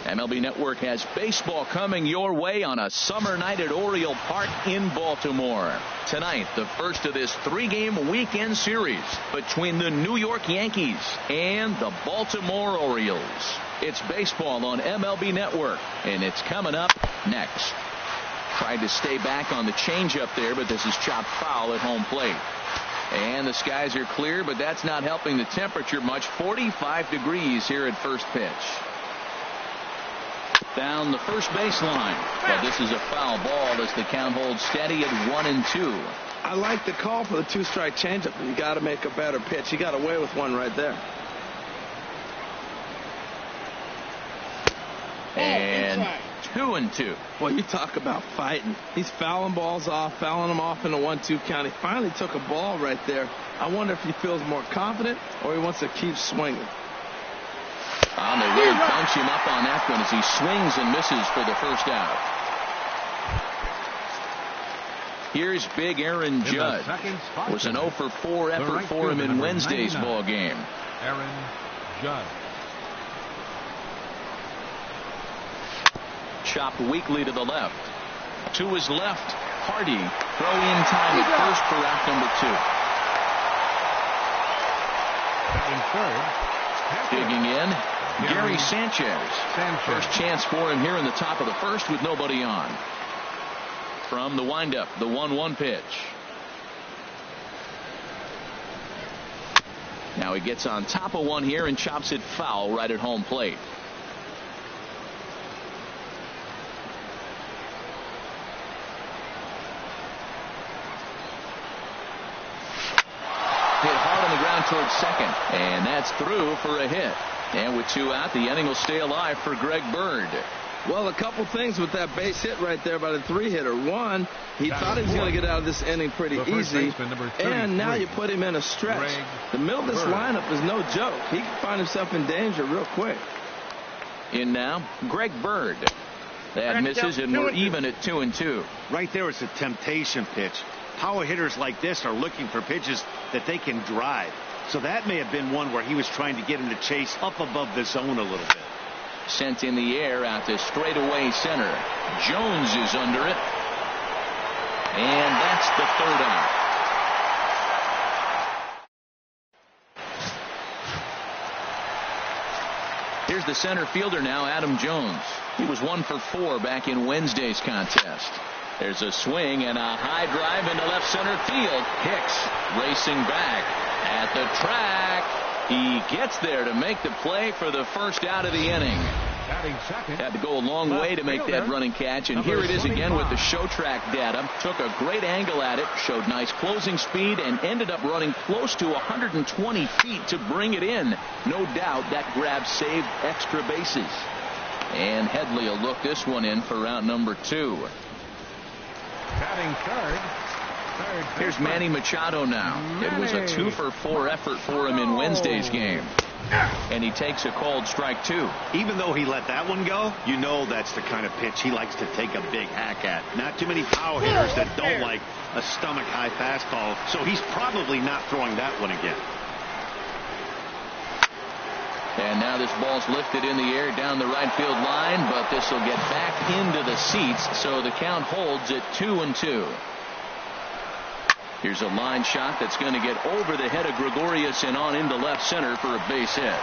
MLB Network has baseball coming your way on a summer night at Oriole Park in Baltimore. Tonight, the first of this 3-game weekend series between the New York Yankees and the Baltimore Orioles. It's baseball on MLB Network, and it's coming up next. Tried to stay back on the changeup there, but this is chopped foul at home plate. And the skies are clear, but that's not helping the temperature much. 45 degrees here at first pitch. Down the first baseline, but this is a foul ball as the count holds steady at 1-2. I like the call for the 2-strike changeup. You got to make a better pitch. He got away with one right there. And 2-2. Well, you talk about fighting. He's fouling balls off, fouling them off in a 1-2 count. He finally took a ball right there. I wonder if he feels more confident or he wants to keep swinging. On the way, bunch him up on that one as he swings and misses for the first out. Here's big Aaron Judge. It was an 0-for-4 effort for him in Wednesday's ball game. Aaron Judge. Chopped weakly to the left. To his left, Hardy. Throw in time at first for out number 2. Digging in, Gary Sanchez. First chance for him here in the top of the first with nobody on. From the windup, the 1-1 pitch. Now he gets on top of one here and chops it foul right at home plate. Hit hard on the ground towards second, and that's through for a hit. And with 2 out, the inning will stay alive for Greg Bird. Well, a couple things with that base hit right there by the 3-hitter. One, he thought he was going to get out of this inning pretty easy, and now you put him in a stretch. The middle of this lineup is no joke. He can find himself in danger real quick. In now, Greg Bird. That misses, and we're even at 2-2. Right there is a temptation pitch. Power hitters like this are looking for pitches that they can drive. So that may have been one where he was trying to get him to chase up above the zone a little bit. Sent in the air out to straightaway center. Jones is under it. And that's the third out. Here's the center fielder now, Adam Jones. He was 1-for-4 back in Wednesday's contest. There's a swing and a high drive into left center field. Hicks racing back at the track. He gets there to make the play for the first out of the inning. Had to go a long way to make that running catch, and here it is again with the show track data. Took a great angle at it, showed nice closing speed, and ended up running close to 120 feet to bring it in. No doubt that grab saved extra bases. And Headley will look this one in for out number 2. Batting third. Here's Manny Machado now. It was a 2-for-4 effort for him in Wednesday's game. And he takes a called strike 2. Even though he let that one go, you know that's the kind of pitch he likes to take a big hack at. Not too many power hitters that don't like a stomach-high fastball, so he's probably not throwing that one again. And now this ball's lifted in the air down the right field line, but this will get back into the seats, so the count holds at 2-2. Here's a line shot that's going to get over the head of Gregorius and on into left center for a base hit.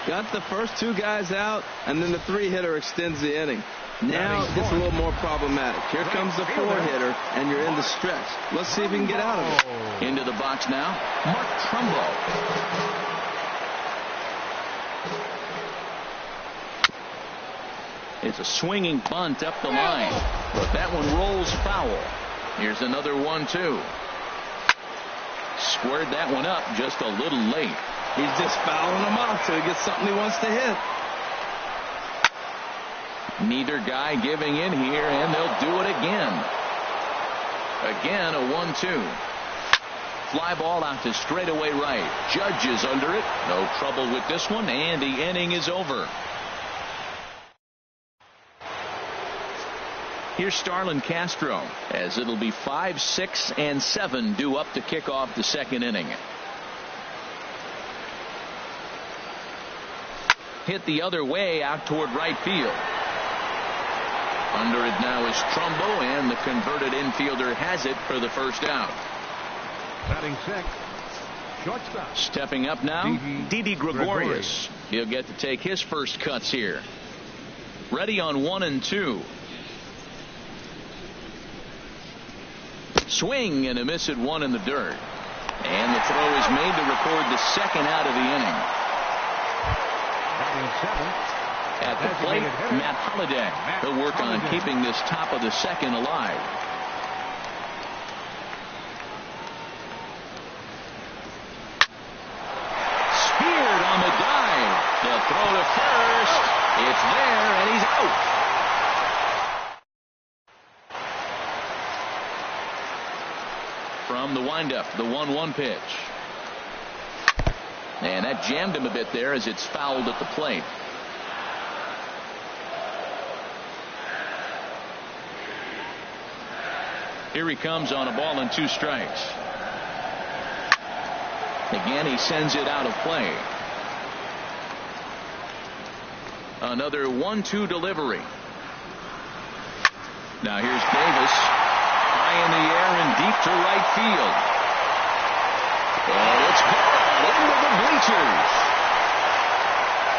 Got the first 2 guys out, and then the 3-hitter extends the inning. Now it gets a little more problematic. Here comes the 4-hitter, and you're in the stretch. Let's see if he can get out of it. Into the box now, Mark Trumbo. It's a swinging bunt up the line, but that one rolls foul. Here's another 1-2. Squared that one up just a little late. He's just fouling them off till he gets something he wants to hit. Neither guy giving in here, and they'll do it again. Again, a 1-2. Fly ball out to straightaway right. Judge is under it. No trouble with this one, and the inning is over. Here's Starlin Castro, as it'll be 5, 6, and 7 due up to kick off the second inning. hit the other way out toward right field. Under it now is Trumbo, and the converted infielder has it for the first out. Batting sixth, shortstop. Stepping up now, Didi Gregorius. He'll get to take his first cuts here. Ready on 1 and 2. Swing and a miss at 1 in the dirt. And the throw is made to record the second out of the inning. Batting seventh. At the plate, Matt Holliday. He'll work on keeping this top of the second alive. Speared on the dive. The throw to first. It's there, and he's out. From the windup, the 1-1 pitch. And that jammed him a bit there as it's fouled at the plate. Here he comes on a ball and 2 strikes. Again, he sends it out of play. Another 1-2 delivery. Now here's Davis. High in the air and deep to right field. And it's caught into the bleachers.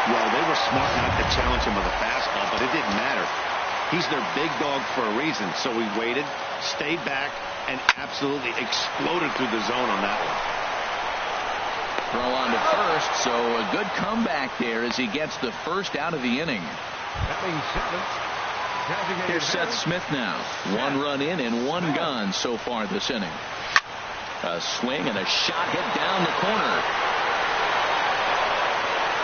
Well, they were smart not to challenge him with a fastball, but it didn't matter. He's their big dog for a reason, so he waited, stayed back, and absolutely exploded through the zone on that one. Throw on to first, so a good comeback there as he gets the first out of the inning. Here's Seth Smith now. 1 run in and 1 gone so far this inning. A swing and a shot hit down the corner.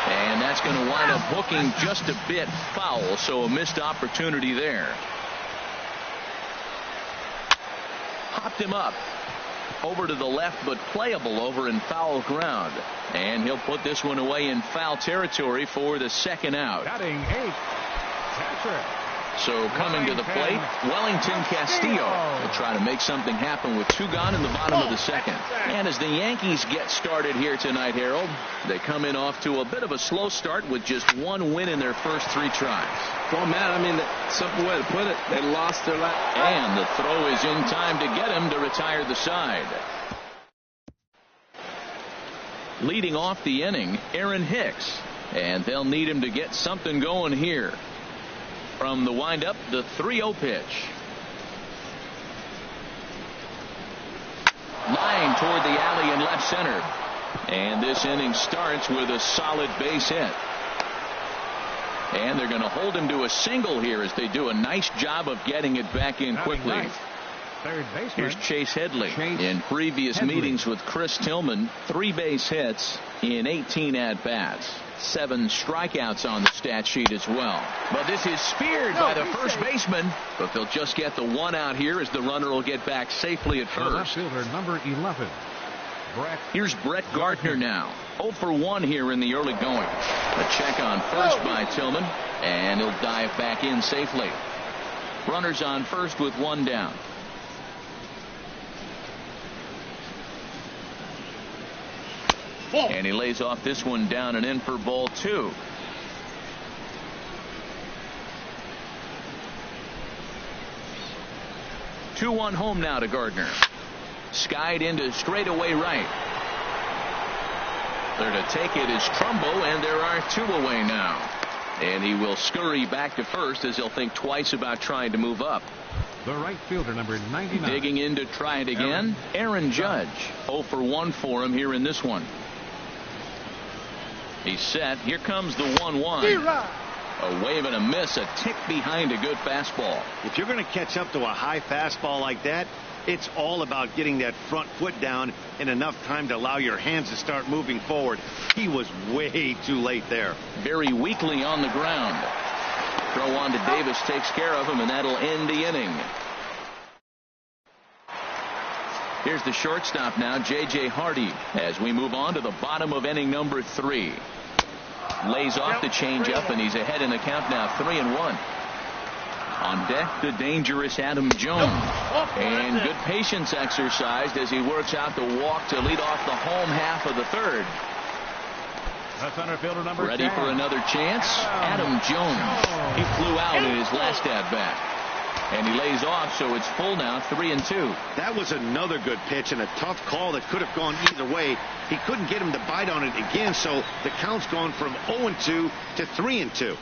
And that's going to wind up hooking just a bit foul, so a missed opportunity there. Hopped him up. Over to the left, but playable over in foul ground. And he'll put this one away in foul territory for the second out. Batting 8th, catcher. So coming to the plate, Wellington Castillo will try to make something happen with 2 gone in the bottom of the second. And as the Yankees get started here tonight, Harold, they come in off to a bit of a slow start with just 1 win in their first 3 tries. Well, Matt, I mean, simple way to put it, they lost their last. And the throw is in time to get him to retire the side. Leading off the inning, Aaron Hicks. And they'll need him to get something going here. From the windup, the 3-0 pitch. Line toward the alley in left center. And this inning starts with a solid base hit. And they're going to hold him to a single here as they do a nice job of getting it back in quickly. Third baseman. Here's Chase Headley. In previous meetings with Chris Tillman, 3 base hits in 18 at-bats. 7 strikeouts on the stat sheet as well. But this is speared by the first baseman. But they'll just get the 1 out here as the runner will get back safely at first. Fielder number 11. Here's Brett Gardner now. 0 for 1 here in the early going. A check on first by Tillman. And he'll dive back in safely. Runners on first with 1 down. And he lays off this one down and in for ball 2. Two-1 home now to Gardner. Skied into straightaway right. There to take it is Trumbo, and there are 2 away now. And he will scurry back to first as he'll think twice about trying to move up. The right fielder number 99. Digging in to try it again, Aaron Judge. 0 for 1 for him here in this one. He's set. Here comes the 1-1. A wave and a miss, a tick behind a good fastball. If you're going to catch up to a high fastball like that, it's all about getting that front foot down in enough time to allow your hands to start moving forward. He was way too late there. Very weakly on the ground. Throw on to Davis takes care of him, and that'll end the inning. Here's the shortstop now, J.J. Hardy, as we move on to the bottom of inning number 3. Lays off the changeup, and he's ahead in the count now, 3-1. On deck, the dangerous Adam Jones. And good patience exercised as he works out the walk to lead off the home half of the third. The center fielder number Ready 10. for another chance. Adam Jones. He flew out in his last at-bat. And he lays off, so it's full now, 3-2. That was another good pitch and a tough call that could have gone either way. He couldn't get him to bite on it again, so the count's gone from 0-2 to 3-2.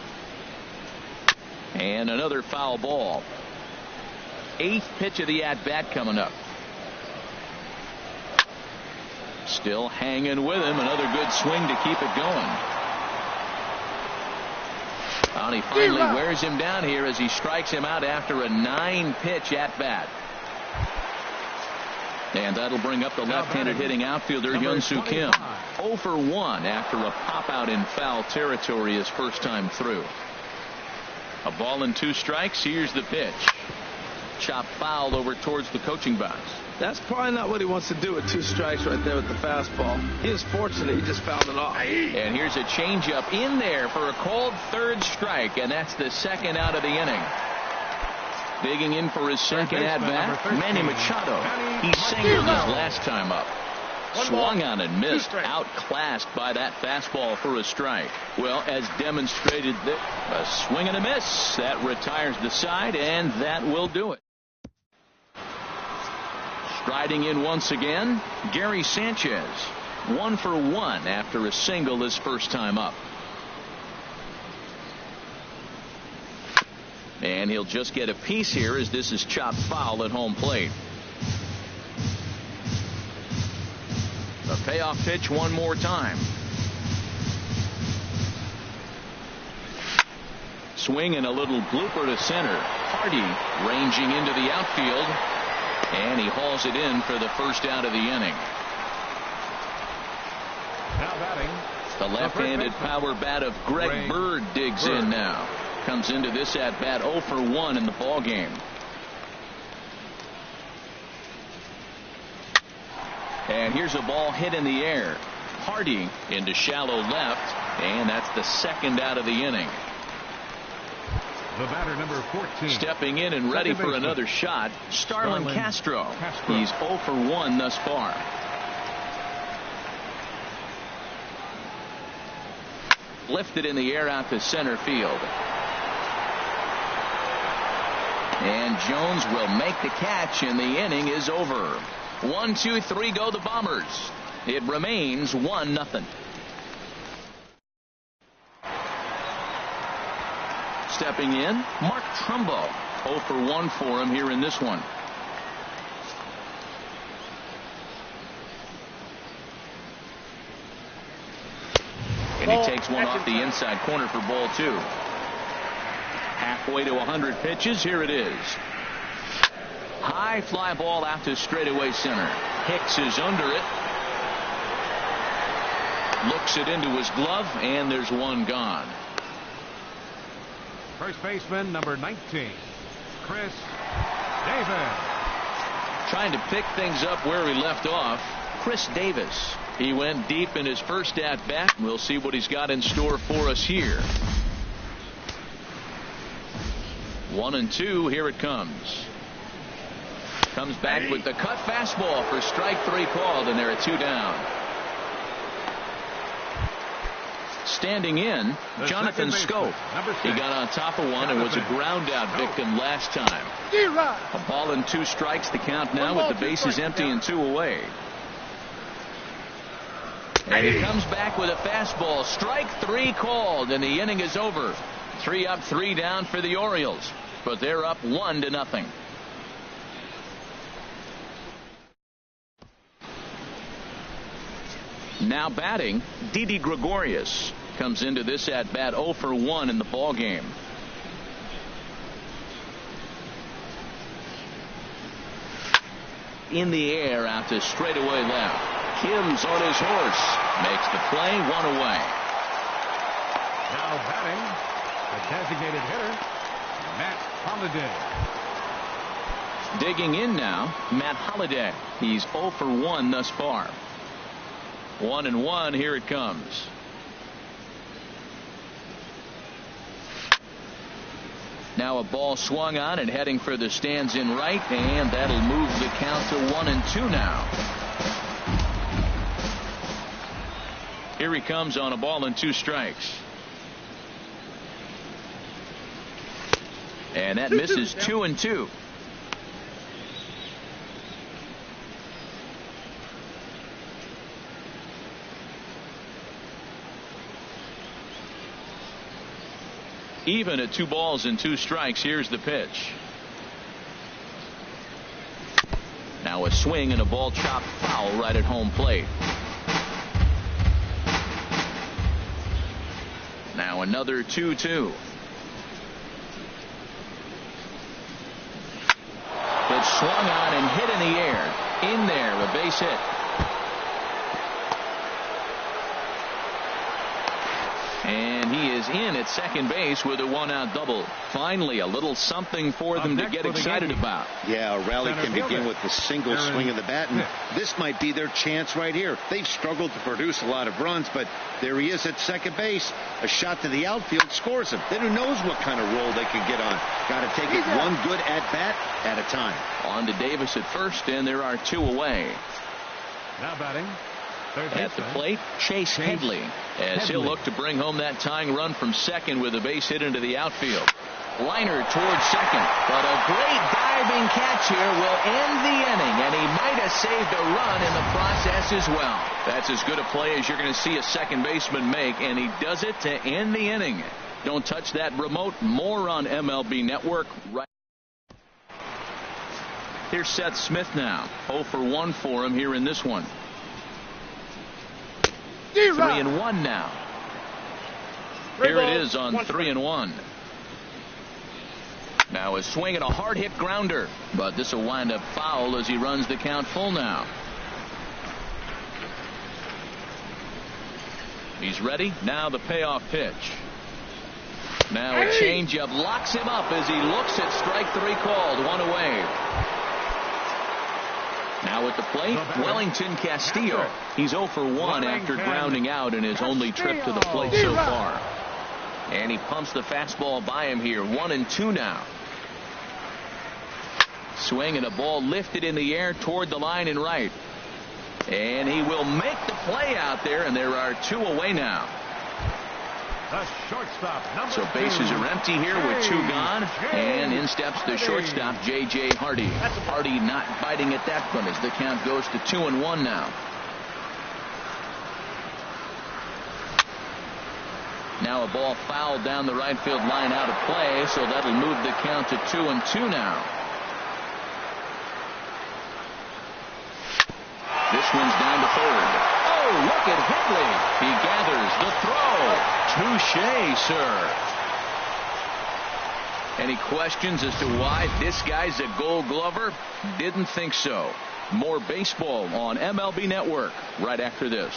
And another foul ball. 8th pitch of the at-bat coming up. Still hanging with him. Another good swing to keep it going. And he finally wears him down here as he strikes him out after a 9-pitch at-bat. And that'll bring up the left-handed hitting outfielder Hyun-Soo Kim. 0 for 1 after a pop-out in foul territory his first time through. A ball and 2 strikes. Here's the pitch. Chopped foul over towards the coaching box. That's probably not what he wants to do with 2 strikes right there with the fastball. He is fortunate he just fouled it off. And here's a changeup in there for a called 3rd strike, and that's the 2nd out of the inning. Digging in for his 2nd at-bat, Manny Machado. He singled his last time up. Swung on and missed, outclassed by that fastball for a strike. Well, as demonstrated, a swing and a miss. That retires the side, and that will do it. Striding in once again, Gary Sanchez. 1 for 1 after a single his first time up. And he'll just get a piece here as this is chopped foul at home plate. The payoff pitch one more time. Swing and a little blooper to center. Hardy ranging into the outfield. And he hauls it in for the first out of the inning. Now batting. The left-handed power bat of Greg Bird digs in now. Comes into this at-bat 0 for 1 in the ball game. And here's a ball hit in the air. Hardy into shallow left, and that's the 2nd out of the inning. The batter number 14. Stepping in and ready for another shot, Starlin Castro. He's 0 for 1 thus far. Lifted in the air out to center field. And Jones will make the catch, and the inning is over. 1, 2, 3 go the Bombers. It remains 1-0. Stepping in, Mark Trumbo. 0 for 1 for him here in this one. And he takes one off the inside corner for ball 2. Halfway to 100 pitches. Here it is. High fly ball out to straightaway center. Hicks is under it. Looks it into his glove, and there's one gone. First baseman number 19, Chris Davis. Trying to pick things up where he left off, Chris Davis. He went deep in his first at-bat. We'll see what he's got in store for us here. 1-2. Here it comes. Comes back with the cut fastball for strike 3 called, and there are 2 down. Standing in, Jonathan Scope. He got on top of one and was a ground out victim last time. A ball and 2 strikes to count now with the bases empty and 2 away. And he comes back with a fastball. Strike 3 called, and the inning is over. 3 up, 3 down for the Orioles, but they're up 1-0. Now batting, Didi Gregorius. Comes into this at bat 0 for 1 in the ball game. In the air out to straightaway left. Kim's on his horse. Makes the play, 1 away. Now batting, the designated hitter, Matt Holliday. Digging in now, Matt Holliday. He's 0 for 1 thus far. 1-1. Here it comes. Now a ball swung on and heading for the stands in right, and that'll move the count to 1-2 now. Here he comes on a ball and 2 strikes. And that misses 2-2. Even at 2 balls and 2 strikes. Here's the pitch. Now a swing and a ball chopped foul right at home plate. Now another 2-2. It's swung on and hit in the air. In there, a base hit. And he is in at second base with a 1-out double. Finally, a little something for them to get excited about. Yeah, a rally can begin with the single swing of the bat, and this might be their chance right here. They've struggled to produce a lot of runs, but there he is at second base. A shot to the outfield scores him. Then who knows what kind of roll they can get on. Got to take it one good at-bat at a time. On to Davis at first, and there are 2 away. Now batting. At the plate, Chase Headley, as he'll look to bring home that tying run from second with a base hit into the outfield. Liner towards second, but a great diving catch here will end the inning, and he might have saved a run in the process as well. That's as good a play as you're going to see a second baseman make, and he does it to end the inning. Don't touch that remote. More on MLB Network. Right. Here's Seth Smith now. 0 for 1 for him here in this one. 3-1 now. Here it is on 3-1. Now a swing and a hard hit grounder, but this will wind up foul as he runs the count full now. He's ready. Now the payoff pitch. Now a changeup locks him up as he looks at strike 3 called. 1 away. Now at the plate, Wellington Castillo. He's 0 for 1 after grounding out in his only trip to the plate so far. And he pumps the fastball by him here. 1-2 now. Swing and a ball lifted in the air toward the line and right. And he will make the play out there, and there are 2 away now. The shortstop, so bases are empty here with 2 gone, and in steps the shortstop, J.J. Hardy. Hardy not biting at that one as the count goes to 2-1 now. Now a ball fouled down the right field line out of play, so that'll move the count to 2-2 now. This one's down to third. Oh, look at Headley. He gathers the throw. Touché, sir. Any questions as to why this guy's a Gold Glover? Didn't think so. More baseball on MLB Network right after this.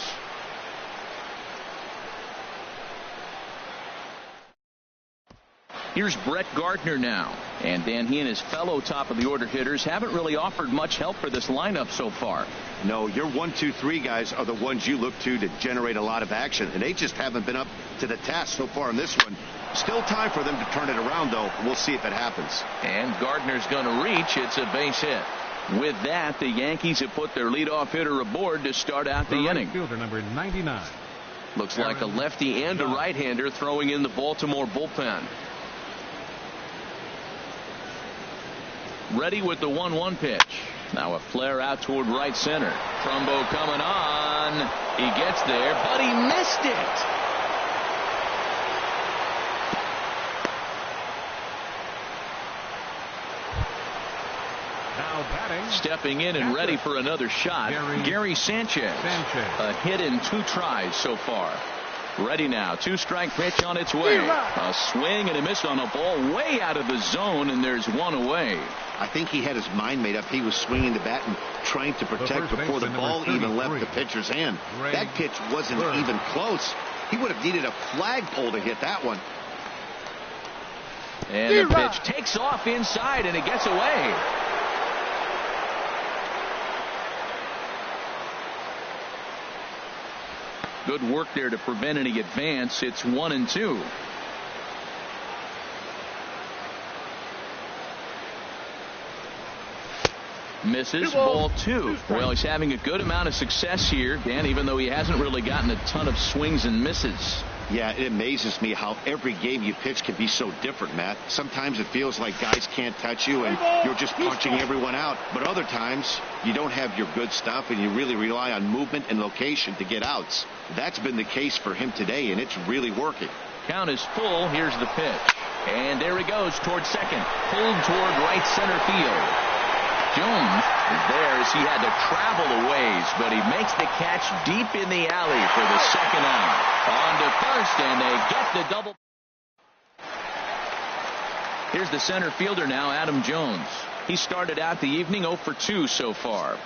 Here's Brett Gardner now. And Dan, he and his fellow top of the order hitters haven't really offered much help for this lineup so far. No, your 1, 2, 3 guys are the ones you look to generate a lot of action, and they just haven't been up to the task so far in this one. Still time for them to turn it around, though. We'll see if it happens. And Gardner's going to reach. It's a base hit. With that, the Yankees have put their leadoff hitter aboard to start out the inning. Fielder number 99. Looks like a lefty and a right-hander throwing in the Baltimore bullpen. Ready with the 1-1 pitch. Now a flare out toward right center. Trumbo coming on. He gets there, but he missed it. Now batting. Stepping in and ready for another shot, Gary Sanchez. A hit in 2 tries so far. Ready now. 2-strike pitch on its way. A swing and a miss on a ball way out of the zone, and there's 1 away. I think he had his mind made up. He was swinging the bat and trying to protect before the ball even left the pitcher's hand. That pitch wasn't even close. He would have needed a flagpole to hit that one. And the pitch takes off inside, and it gets away. Good work there to prevent any advance. It's 1-2. Misses. Ball 2. Well, he's having a good amount of success here, Dan, even though he hasn't really gotten a ton of swings and misses. Yeah, it amazes me how every game you pitch can be so different, Matt. Sometimes it feels like guys can't touch you and you're just punching everyone out. But other times you don't have your good stuff and you really rely on movement and location to get outs. That's been the case for him today, and it's really working. Count is full. Here's the pitch. And there he goes towards second. Pulled toward right center field. Jones is there as he had to travel a ways, but he makes the catch deep in the alley for the second out. On to first, and they get the double. Here's the center fielder now, Adam Jones. He started out the evening 0 for 2 so far.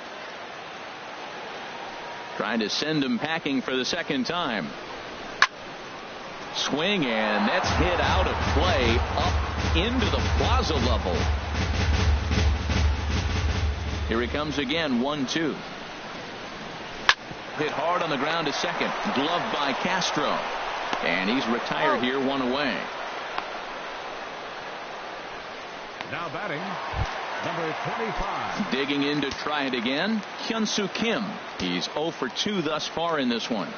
Trying to send him packing for the second time. Swing, and that's hit out of play up into the plaza level. Here he comes again, 1-2. Hit hard on the ground to second. Gloved by Castro. And he's retired here, 1 away. Now batting, number 25. Digging in to try it again, Hyun-Soo Kim. He's 0 for 2 thus far in this one.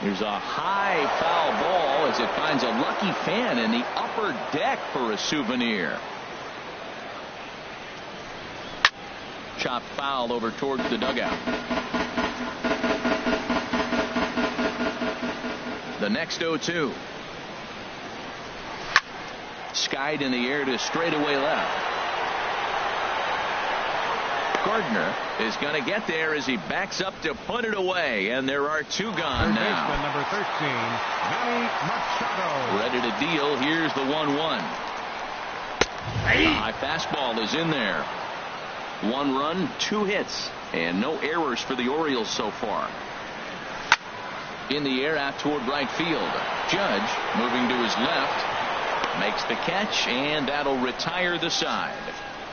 Here's a high foul ball as it finds a lucky fan in the upper deck for a souvenir. Chopped foul over towards the dugout. The next 0-2. Skied in the air to straightaway left. Gardner is going to get there as he backs up to put it away, and there are 2 gone now. Baseman number 13, Manny Machado. Ready to deal. Here's the 1-1. The high fastball is in there. 1 run, 2 hits, and no errors for the Orioles so far. In the air out toward right field. Judge moving to his left. Makes the catch, and that'll retire the side.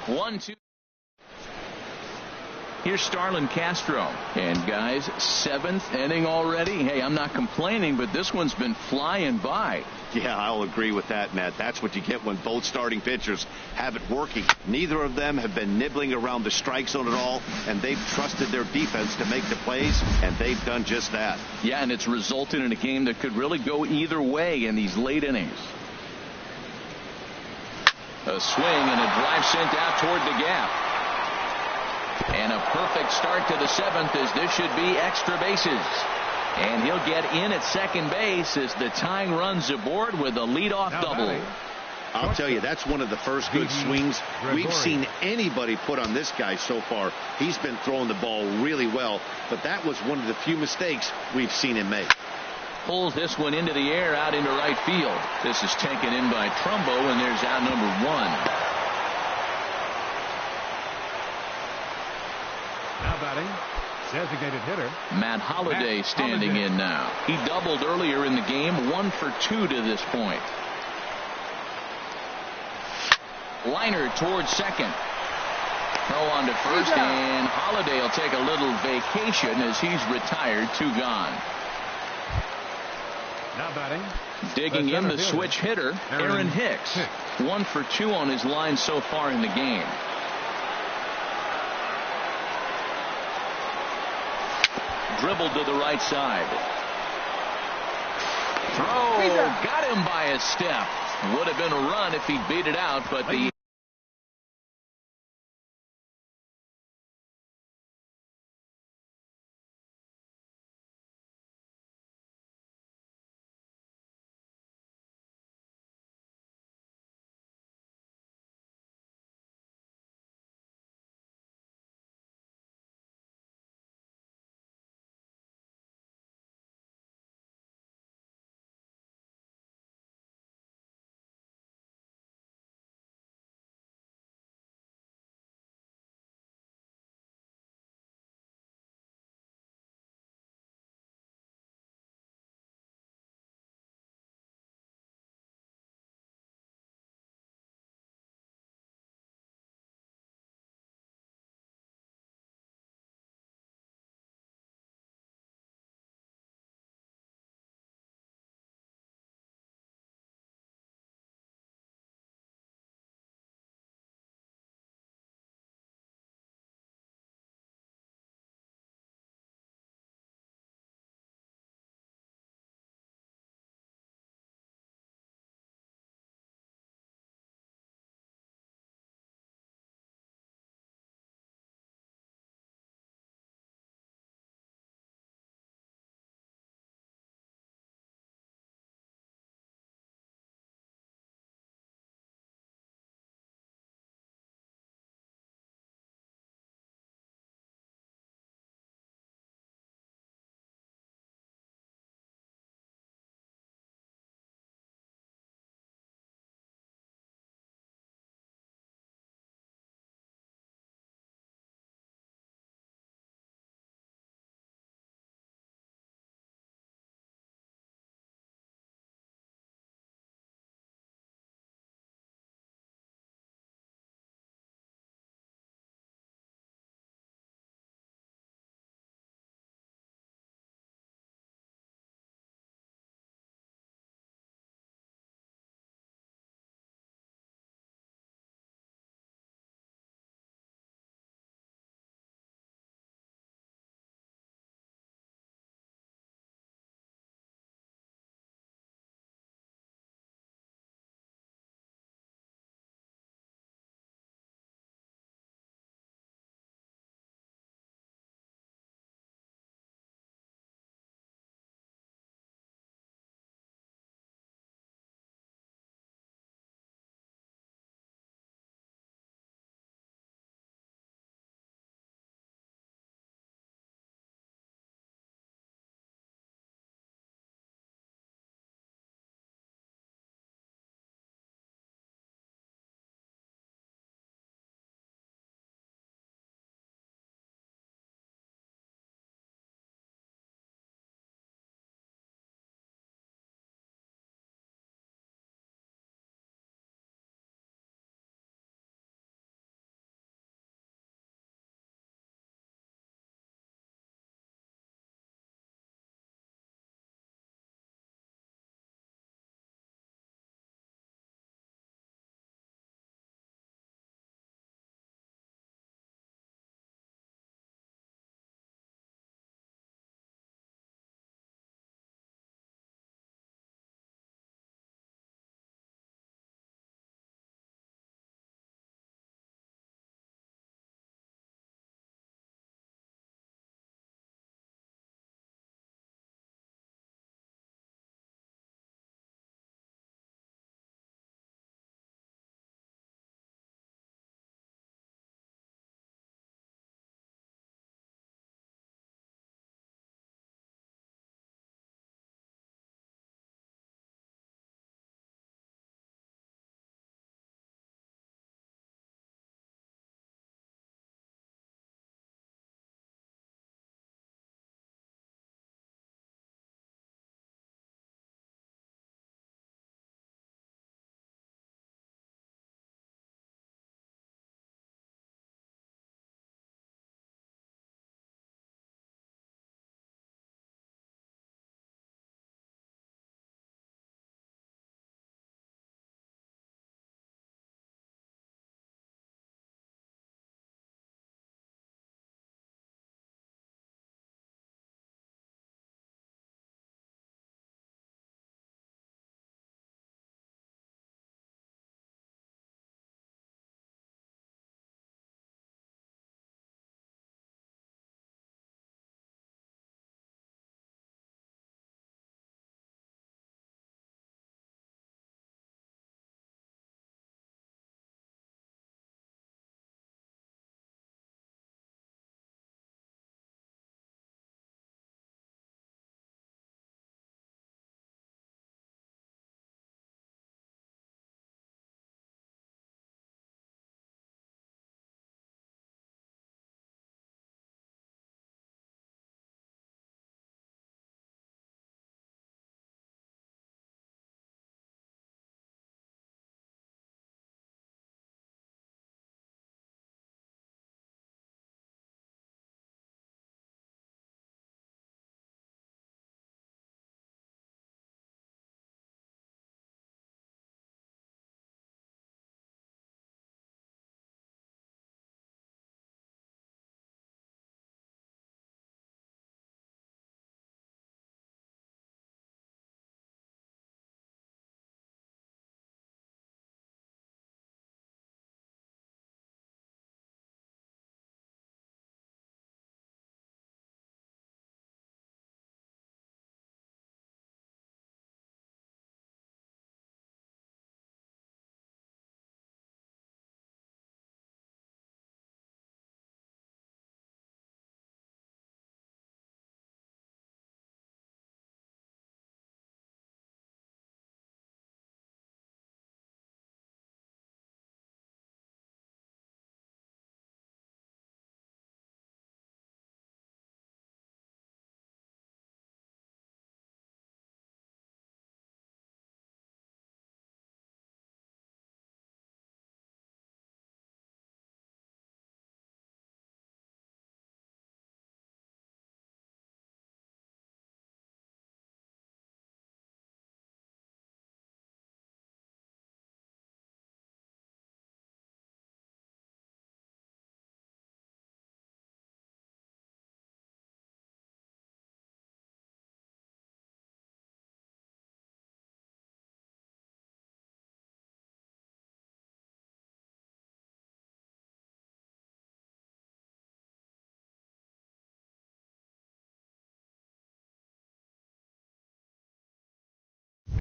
1-2. Here's Starlin Castro. And guys, 7th inning already. Hey, I'm not complaining, but this one's been flying by. Yeah, I'll agree with that, Matt. That's what you get when both starting pitchers have it working. Neither of them have been nibbling around the strike zone at all, and they've trusted their defense to make the plays, and they've done just that. Yeah, and it's resulted in a game that could really go either way in these late innings. A swing and a drive sent out toward the gap. And a perfect start to the 7th, as this should be extra bases. And he'll get in at second base as the tying runs aboard with a leadoff double. I'll tell you, that's one of the first good swings we've seen anybody put on this guy so far. He's been throwing the ball really well, but that was one of the few mistakes we've seen him make. Pulls this one into the air out into right field. This is taken in by Trumbo, and there's out number 1. Now batting, designated hitter Matt Holliday standing in now. He doubled earlier in the game, 1 for 2 to this point. Liner towards second. Throw on to first, and Holliday will take a little vacation as he's retired. 2 gone. Now batting, digging in the switch hitter, Aaron Hicks. 1 for 2 on his line so far in the game. Dribbled to the right side. Throw, got him by a step. Would have been a run if he beat it out, but the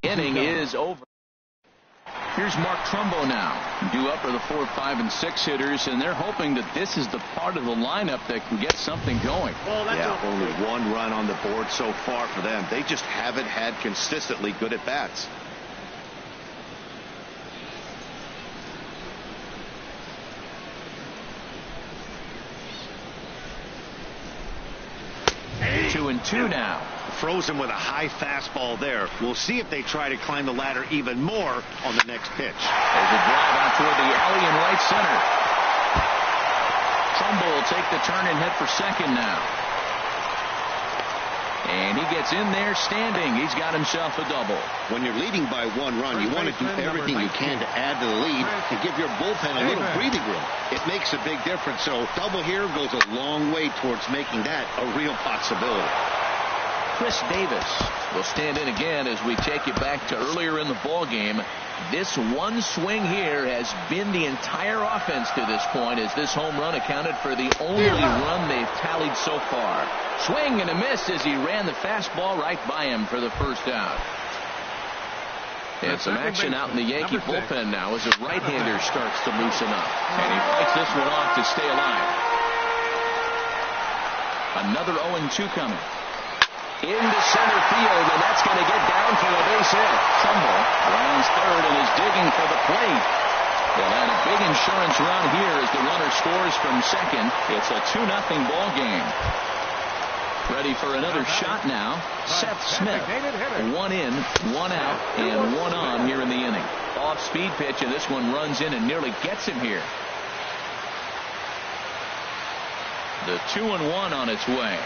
Inning is over. Here's Mark Trumbo now. Due up are the 4, 5, and 6 hitters, and they're hoping that this is the part of the lineup that can get something going. Yeah, only 1 run on the board so far for them. They just haven't had consistently good at bats. Two and two now. Frozen with a high fastball there. We'll see if they try to climb the ladder even more on the next pitch. There's a drive out toward the alley in right center. Trumbo will take the turn and head for second now. And he gets in there standing. He's got himself a double. When you're leading by 1 run, you want to do everything you can to add to the lead to give your bullpen a little breathing room. It makes a big difference. So double here goes a long way towards making that a real possibility. Chris Davis will stand in again as we take you back to earlier in the ball game. This one swing here has been the entire offense to this point, as this home run accounted for the only run they've tallied so far. Swing and a miss as he ran the fastball right by him for the first out. And some action out in the Yankee bullpen now as a right-hander starts to loosen up. And he fights this one off to stay alive. Another 0-2 coming. Into center field, and that's going to get down for a base hit. Trumbo rounds third and is digging for the plate. They'll add a big insurance run here as the runner scores from second. It's a 2-0 ball game. Ready for another shot now. Seth Smith. 1 in, 1 out, and 1 on here in the inning. Off-speed pitch, and this one runs in and nearly gets him here. The 2-1 on its way.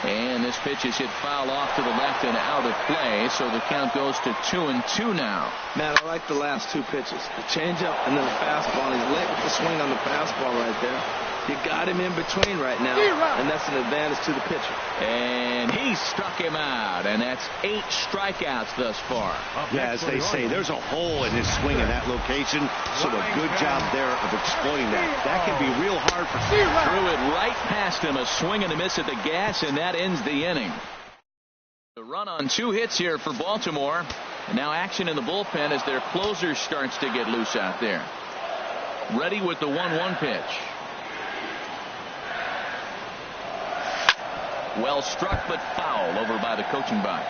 And this pitch is hit foul off to the left and out of play, so the count goes to 2-2 now. Man, I like the last 2 pitches. The changeup and then the fastball. He's late with the swing on the fastball right there. You got him in between right now, and that's an advantage to the pitcher. And he struck him out, and that's 8 strikeouts thus far. Yeah, as they say, there's a hole in his swing in that location, so a good job there of exploiting that. That can be real hard for him. Threw it right past him, a swing and a miss at the gas, and that ends the inning. The run on 2 hits here for Baltimore. And now action in the bullpen as their closer starts to get loose out there. Ready with the 1-1 pitch. Well struck, but foul over by the coaching box.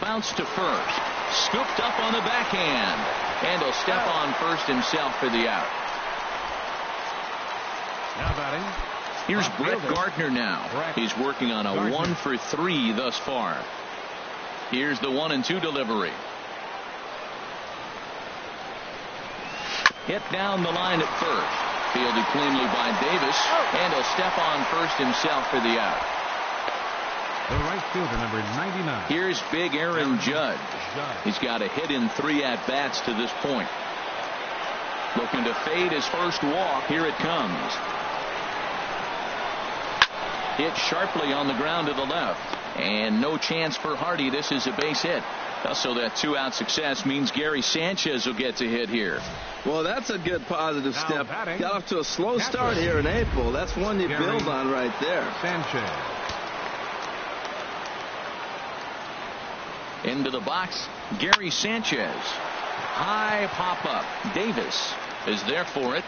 Bounce to first. Scooped up on the backhand. And he'll step on first himself for the out. Now batting. Here's Brett Gardner now. He's working on a 1 for 3 thus far. Here's the 1-2 delivery. Hit down the line at first. Fielded cleanly by Davis. And he'll step on first himself for the out. The right fielder, number 99. Here's big Aaron Judge. He's got a hit in 3 at-bats to this point. Looking to fade his first walk. Here it comes. Hit sharply on the ground to the left. And no chance for Hardy. This is a base hit. So that 2-out success means Gary Sanchez will get to hit here. Well, that's a good positive step. Got off to a slow start here in April. That's one you build on right there. Sanchez. Into the box, Gary Sanchez. High pop-up. Davis is there for it.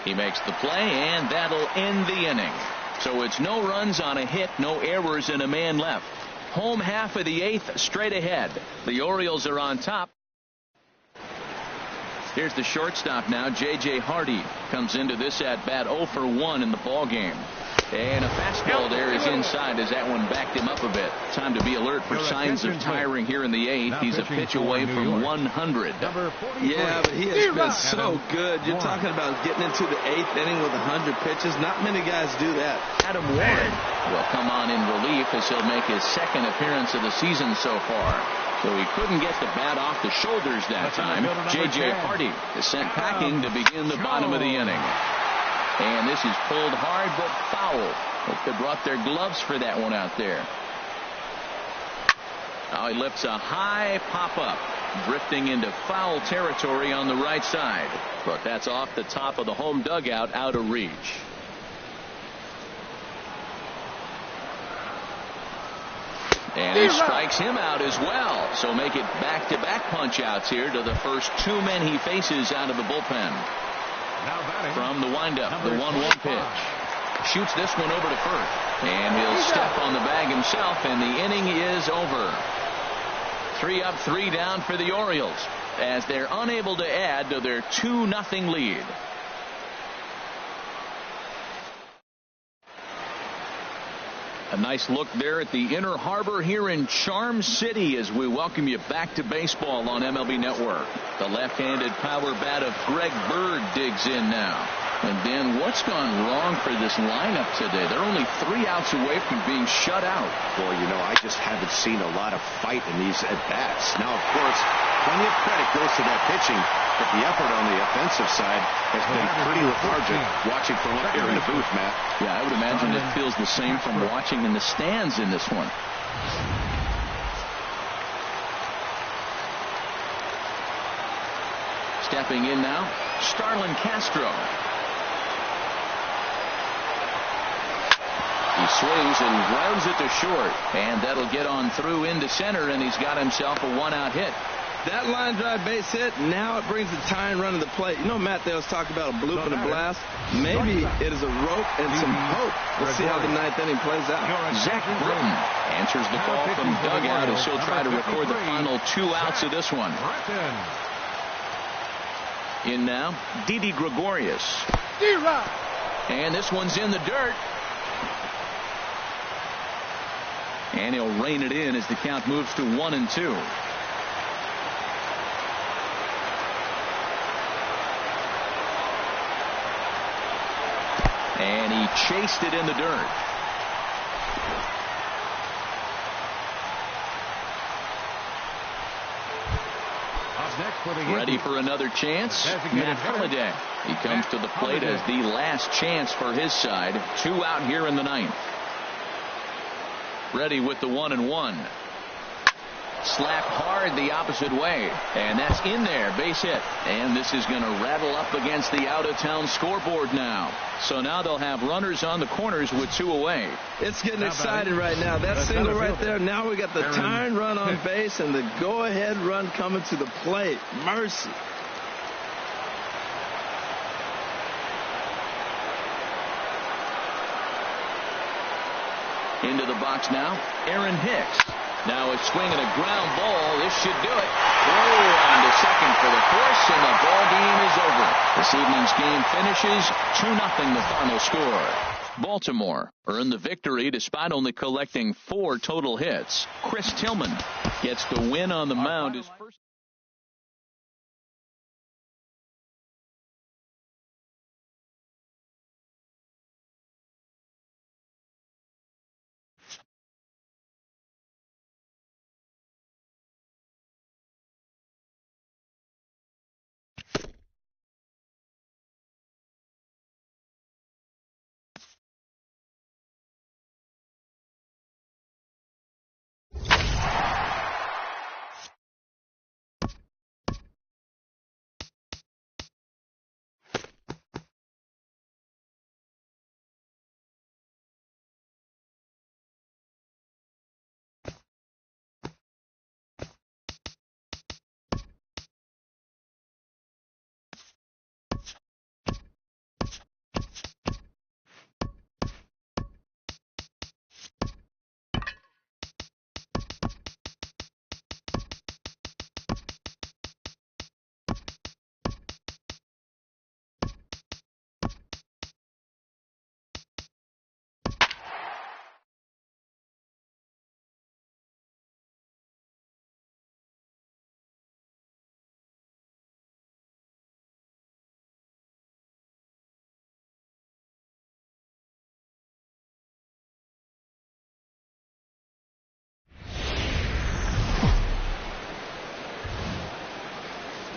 He makes the play, and that'll end the inning. So it's no runs on a hit, no errors, and a man left. Home half of the 8th, straight ahead. The Orioles are on top. Here's the shortstop now, J.J. Hardy. Comes into this at-bat 0 for 1 in the ball game. And a fastball there is inside as that one backed him up a bit. Time to be alert for signs of tiring here in the 8th. He's a pitch away from 100. Yeah, but he has been so good. You're talking about getting into the 8th inning with 100 pitches. Not many guys do that. Adam Warren will come on in relief as he'll make his 2nd appearance of the season so far. So he couldn't get the bat off the shoulders that time. J.J. Hardy is sent packing to begin the bottom of the inning. And this is pulled hard but foul. Hope they brought their gloves for that one out there. Now he lifts a high pop-up. drifting into foul territory on the right side. But that's off the top of the home dugout, out of reach. And he strikes him out as well. So make it back-to-back punch-outs here to the first two men he faces out of the bullpen. From the windup, the 1-1 pitch. Shoots this one over to first. And he'll step on the bag himself, and the inning is over. 3 up, 3 down for the Orioles as they're unable to add to their 2-0 lead. A nice look there at the Inner Harbor here in Charm City as we welcome you back to baseball on MLB Network. The left-handed power bat of Greg Bird digs in now. And then what's gone wrong for this lineup today? They're only 3 outs away from being shut out. Well, you know, I just haven't seen a lot of fight in these at-bats. Now, of course, plenty of credit goes to that pitching, but the effort on the offensive side has been pretty lethargic watching from up here in the booth, Matt. Yeah, I would imagine it feels the same from watching in the stands in this one. Stepping in now, Starlin Castro. He swings and grounds it to short, and that'll get on through into center, and he's got himself a 1-out hit. That line drive base hit, now it brings the tying run to the plate. You know, Matt, they was talking about a bloop and a blast. Maybe it is a rope and some hope. We'll see how the 9th inning plays out. Zach Britton answers the call from dugout as he'll try to record the final 2 outs of this one. In now, Didi Gregorius. And this one's in the dirt. And he'll rein it in as the count moves to 1-2. And he chased it in the dirt. Ready for another chance? Matt Holliday. He comes to the plate as the last chance for his side. 2 out here in the 9th. Ready with the 1-1. Slap hard the opposite way, and that's in there, base hit. And this is going to rattle up against the out-of-town scoreboard now. So now they'll have runners on the corners with 2 away. It's getting exciting right now. That single right there, now we got the tying run on base and the go-ahead run coming to the plate. Mercy. Into the box now, Aaron Hicks. Now a swing and a ground ball. This should do it. Oh, on to second for the force, and the ball game is over. This evening's game finishes 2-0 the final score. Baltimore earned the victory despite only collecting 4 total hits. Chris Tillman gets the win on the mound. His first.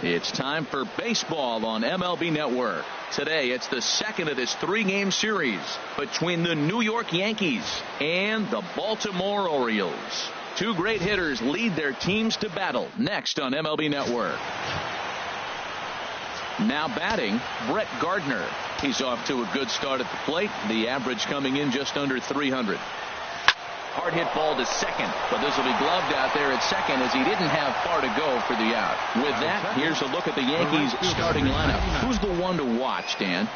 It's time for baseball on MLB Network. Today, it's the second of this 3-game series between the New York Yankees and the Baltimore Orioles. Two great hitters lead their teams to battle next on MLB Network. Now batting, Brett Gardner. He's off to a good start at the plate. The average coming in just under 300. Hard hit ball to second, but this will be gloved out there at second as he didn't have far to go for the out. With that, here's a look at the Yankees starting lineup. Who's the one to watch, Dan?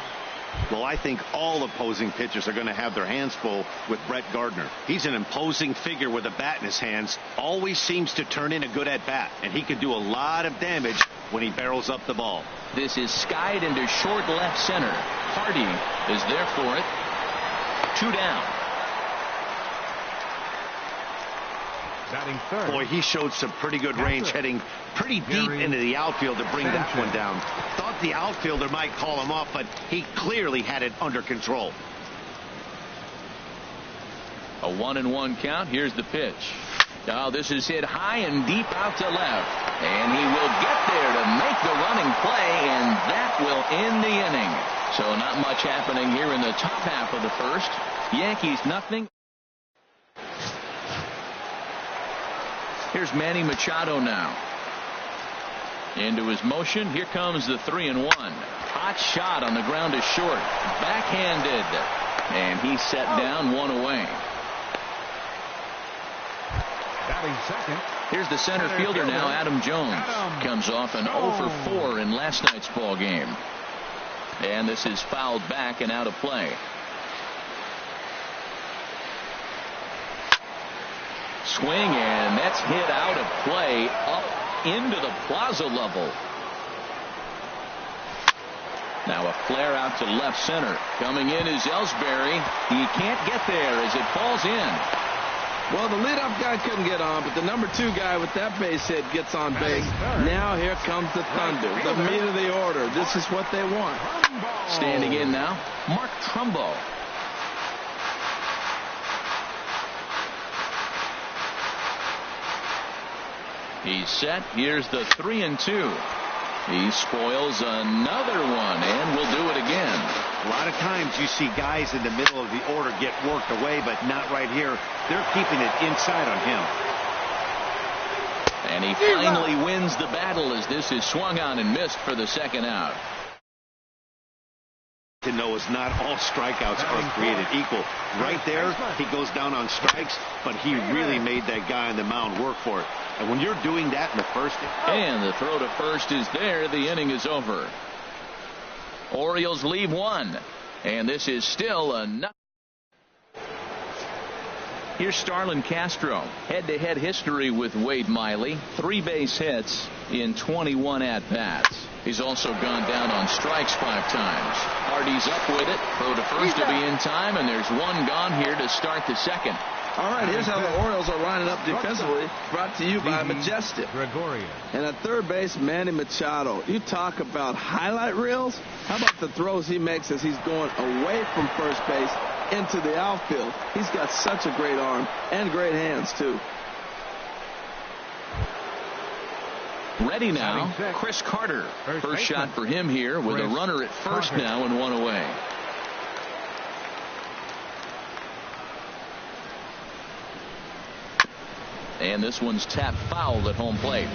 Well, I think all opposing pitchers are going to have their hands full with Brett Gardner. He's an imposing figure with a bat in his hands. Always seems to turn in a good at-bat, and he can do a lot of damage when he barrels up the ball. This is skied into short left center. Hardy is there for it. 2 down. Batting third. Boy, he showed some pretty good range, heading pretty deep into the outfield to bring that one down. Thought the outfielder might call him off, but he clearly had it under control. A 1-1 count. Here's the pitch. Now this is hit high and deep out to left. And he will get there to make the running play, and that will end the inning. So not much happening here in the top half of the first. Yankees nothing. Here's Manny Machado now. Into his motion. Here comes the 3-1. Hot shot on the ground to short. Backhanded. And he's set down, 1 away. Batting second. Here's the center fielder now, Adam Jones. Comes off an 0 for 4 in last night's ball game. And this is fouled back and out of play. Swing, and that's hit out of play up into the plaza level. Now a flare out to left center. Coming in is Ellsbury. He can't get there as it falls in. Well, the leadoff guy couldn't get on, but the number 2 guy with that base hit gets on base. Now here comes the thunder, the meat of the order. This is what they want. Standing in now, Mark Trumbo. He's set. Here's the 3-2. He spoils another one and will do it again. A lot of times you see guys in the middle of the order get worked away, but not right here. They're keeping it inside on him. And he finally wins the battle as this is swung on and missed for the second out. To know is not all strikeouts are created equal. Right there, he goes down on strikes, but he really made that guy on the mound work for it. And when you're doing that in the first inning. And the throw to first is there. The inning is over. Orioles leave 1. And this is still a nothing. Here's Starlin Castro. Head-to-head history with Wade Miley. 3 base hits in 21 at-bats. He's also gone down on strikes 5 times. Hardy's up with it. Throw to first to be in time, and there's 1 gone here to start the second. All right, here's how the Orioles are lining up defensively. Brought to you by Majestic. And at third base, Manny Machado. You talk about highlight reels. How about the throws he makes as he's going away from first base into the outfield? He's got such a great arm and great hands, too. Ready now, Chris Carter. First shot for him here with a runner at first now and 1 away. And this one's tapped foul at home plate.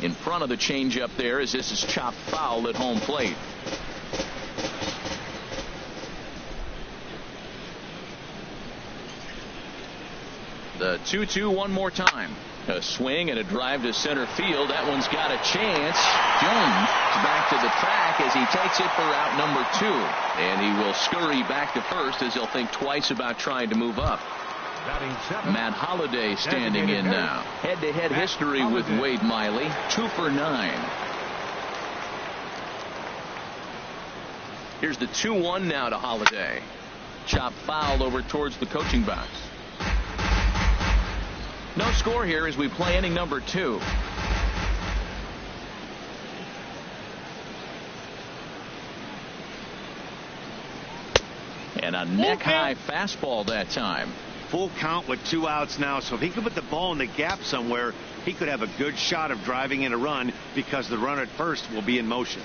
In front of the changeup there as this is chopped foul at home plate. The 2-2 one more time. A swing and a drive to center field. That one's got a chance. Jones back to the track as he takes it for out number 2. And he will scurry back to first as he'll think twice about trying to move up. Matt Holliday standing in now. Head-to-head history with Wade Miley. 2 for 9. Here's the 2-1 now to Holliday. Chop foul over towards the coaching box. No score here as we play inning number 2. And a neck-high fastball that time. full count with 2 outs now. So if he could put the ball in the gap somewhere, he could have a good shot of driving in a run because the runner at first will be in motion.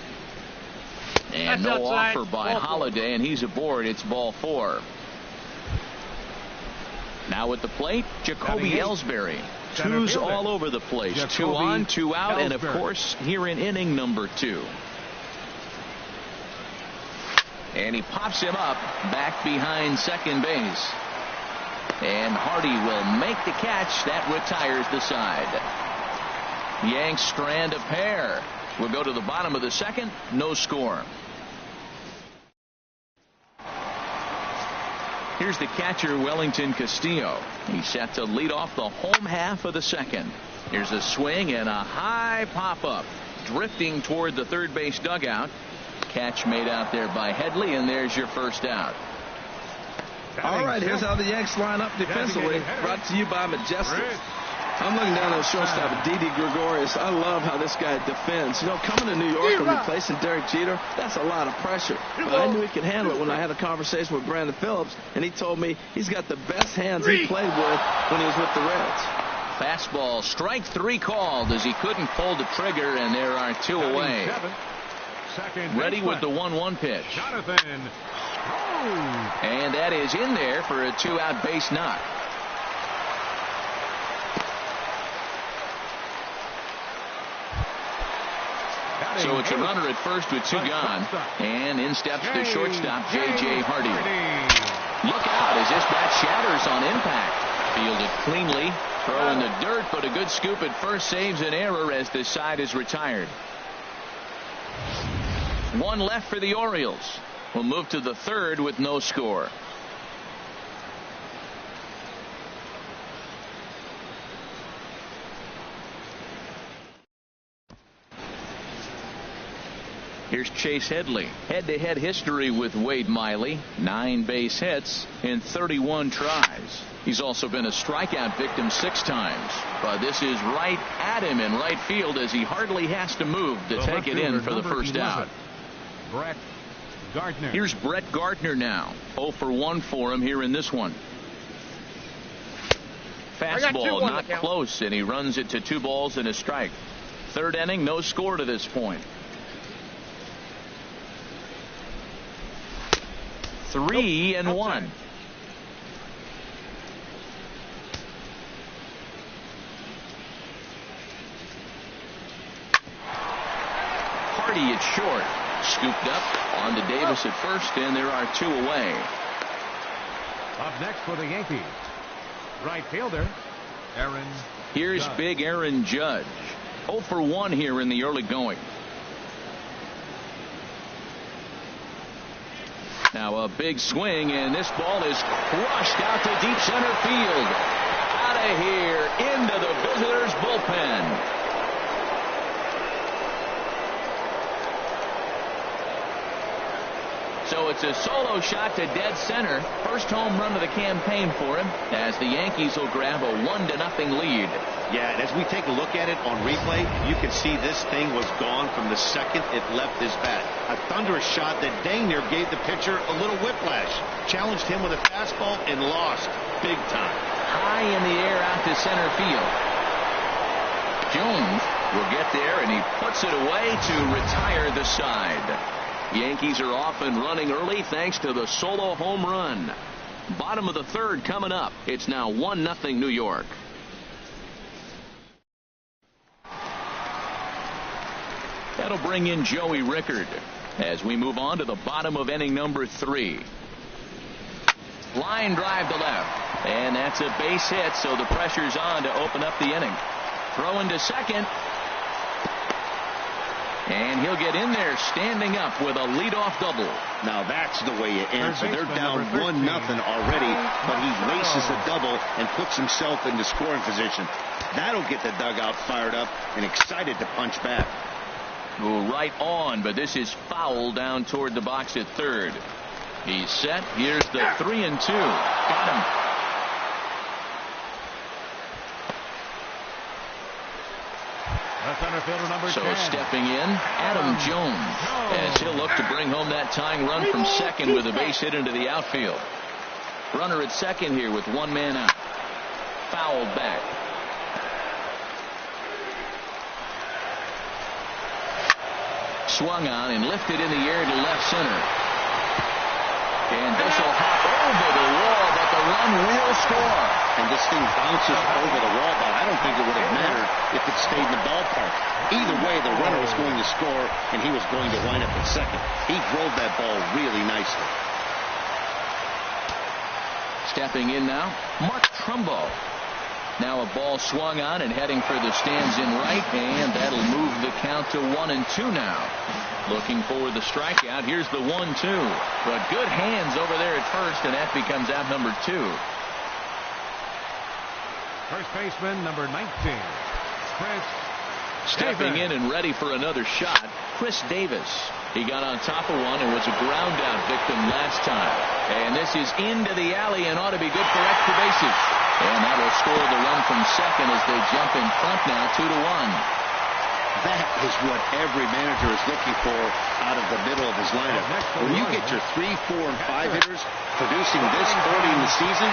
And no offer by Holiday, and he's aboard. It's ball 4. Now at the plate, Jacoby Ellsbury. Twos all over the place. Jacoby 2 on, 2 out, and of course here in inning number 2. And he pops him up back behind second base. And Hardy will make the catch. That retires the side. Yanks strand a pair. We'll go to the bottom of the second. No score. Here's the catcher, Wellington Castillo. He's set to lead off the home half of the second. Here's a swing and a high pop-up. Drifting toward the third base dugout. Catch made out there by Headley, and there's your first out. All right, here's how the Yanks line up defensively. Brought to you by Majestic. I'm looking down at the shortstop, Didi Gregorius. I love how this guy defends. You know, coming to New York and replacing Derek Jeter, that's a lot of pressure. But I knew he could handle it when I had a conversation with Brandon Phillips, and he told me he's got the best hands he played with when he was with the Reds. Fastball, strike 3 called as he couldn't pull the trigger, and there are 2 away. Ready with the 1-1 pitch. And that is in there for a 2-out base knock. So it's a runner at first with 2 gone. And in steps the shortstop, J.J. Hardy. Look out as this bat shatters on impact. Fielded cleanly. Throw in the dirt, but a good scoop at first saves an error as this side is retired. 1 left for the Orioles. We'll move to the third with no score. Here's Chase Headley. Head-to-head history with Wade Miley. 9 base hits in 31 tries. He's also been a strikeout victim 6 times. But this is right at him in right field as he hardly has to move to take it in for the first out. Brett Gardner. Here's Brett Gardner now. 0 for 1 for him here in this one. Fastball not close, and he runs it to 2 balls and a strike. Third inning, no score to this point. 3-1. Hardy at short. Scooped up on to Davis at first, and there are 2 away. Up next for the Yankees, right fielder Aaron. Here's Judge. Big Aaron Judge. 0 for 1 here in the early going. Now a big swing, and this ball is crushed out to deep center field. Out of here into the visitors' bullpen. So it's a solo shot to dead center. First home run of the campaign for him as the Yankees will grab a 1-0 lead. Yeah, and as we take a look at it on replay, you can see this thing was gone from the second it left his bat. A thunderous shot that dang near gave the pitcher a little whiplash. Challenged him with a fastball and lost big time. High in the air out to center field. Jones will get there, and he puts it away to retire the side. Yankees are off and running early thanks to the solo home run. Bottom of the third coming up. It's now 1-0 New York. That'll bring in Joey Rickard as we move on to the bottom of inning number 3. Line drive to left, and that's a base hit, so the pressure's on to open up the inning. Throw into second. And he'll get in there standing up with a leadoff double. Now that's the way you answer. They're down 1-0 already, but he races the double and puts himself into scoring position. That'll get the dugout fired up and excited to punch back. Right on, but this is foul down toward the box at third. He's set. Here's the 3-2. Got him. So stepping in, Adam Jones, as he'll look to bring home that tying run from second with a base hit into the outfield. Runner at second here with one man out. Fouled back. Swung on and lifted in the air to left center. And this will hop over the wall, but the run will score. And this thing bounces over the wall, but I don't think it would have mattered if it stayed in the ballpark. Either way, the runner was going to score, and he was going to line up at second. He drove that ball really nicely. Stepping in now, Mark Trumbo. Now a ball swung on and heading for the stands in right, and that'll move the count to 1-2 now. Looking for the strikeout. Here's the 1-2. But good hands over there at first, and that becomes out number 2. First baseman, number 19, Chris Stepping Davis. in and ready for another shot, Chris Davis. He got on top of one and was a ground out victim last time. And this is into the alley and ought to be good for extra bases. And that will score the run from second as they jump in front now 2-1. That is what every manager is looking for out of the middle of his lineup. When you get your 3, 4, and 5 hitters producing this early in the season.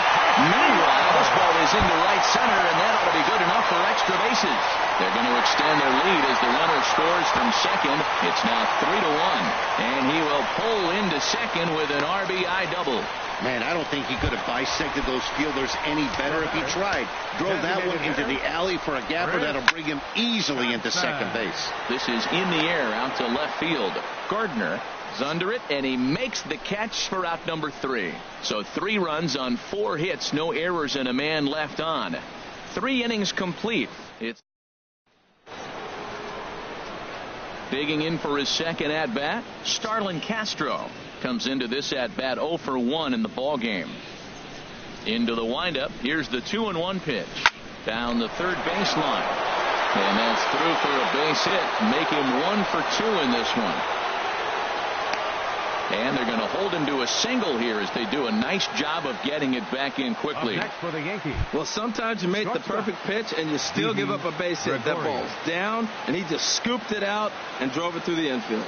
Meanwhile, this ball is into right center, and that ought to be good enough for extra bases. They're going to extend their lead as the runner scores from second. It's now 3-1, and he will pull into second with an RBI double. Man, I don't think he could have bisected those fielders any better if he tried. Drove that one into the alley for a gapper that'll bring him easily into second base. This is in the air out to left field. Gardner is under it, and he makes the catch for out number 3. So 3 runs on 4 hits, no errors, and a man left on. 3 innings complete. It's digging in for his second at-bat, Starlin Castro. Comes into this at-bat 0 for 1 in the ball game. Into the windup. Here's the 2-1 pitch. Down the third baseline. And that's through for a base hit. Make him 1 for 2 in this one. And they're going to hold him to a single here as they do a nice job of getting it back in quickly. Up next for the Yankees. Well, sometimes you make the perfect pitch and you still give up a base hit. That ball's down, and he just scooped it out and drove it through the infield.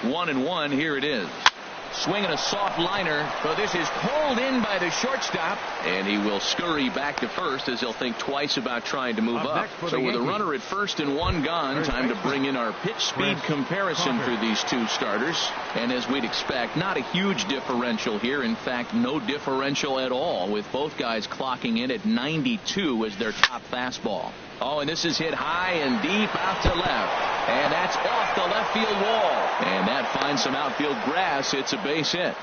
1-1. Here it is. Swinging a soft liner, but this is pulled in by the shortstop, and he will scurry back to first as he'll think twice about trying to move up. So with a runner at first and 1 gone, time to bring in our pitch speed comparison for these 2 starters. And as we'd expect, not a huge differential here. In fact, no differential at all, with both guys clocking in at 92 as their top fastball. Oh, and this is hit high and deep out to left. And that's off the left field wall. And that finds some outfield grass. It's a base hit.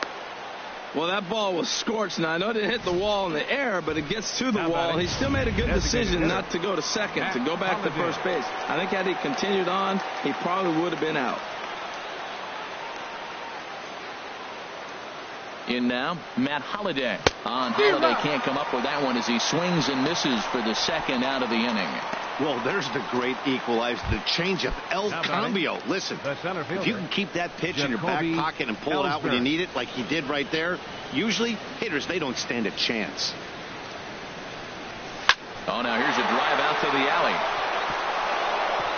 Well, that ball was scorched. Now, I know it didn't hit the wall in the air, but it gets to the wall. He still made a good decision not to go to second, to go back to first base. I think had he continued on, he probably would have been out. In now, Matt Holliday. Holliday can't come up with that one as he swings and misses for the second out of the inning. Well, there's the great equalizer, the changeup, El Cambio. Listen, if you can keep that pitch in your back pocket and pull it out when you need it, like he did right there, usually hitters, they don't stand a chance. Oh, now here's a drive out to the alley.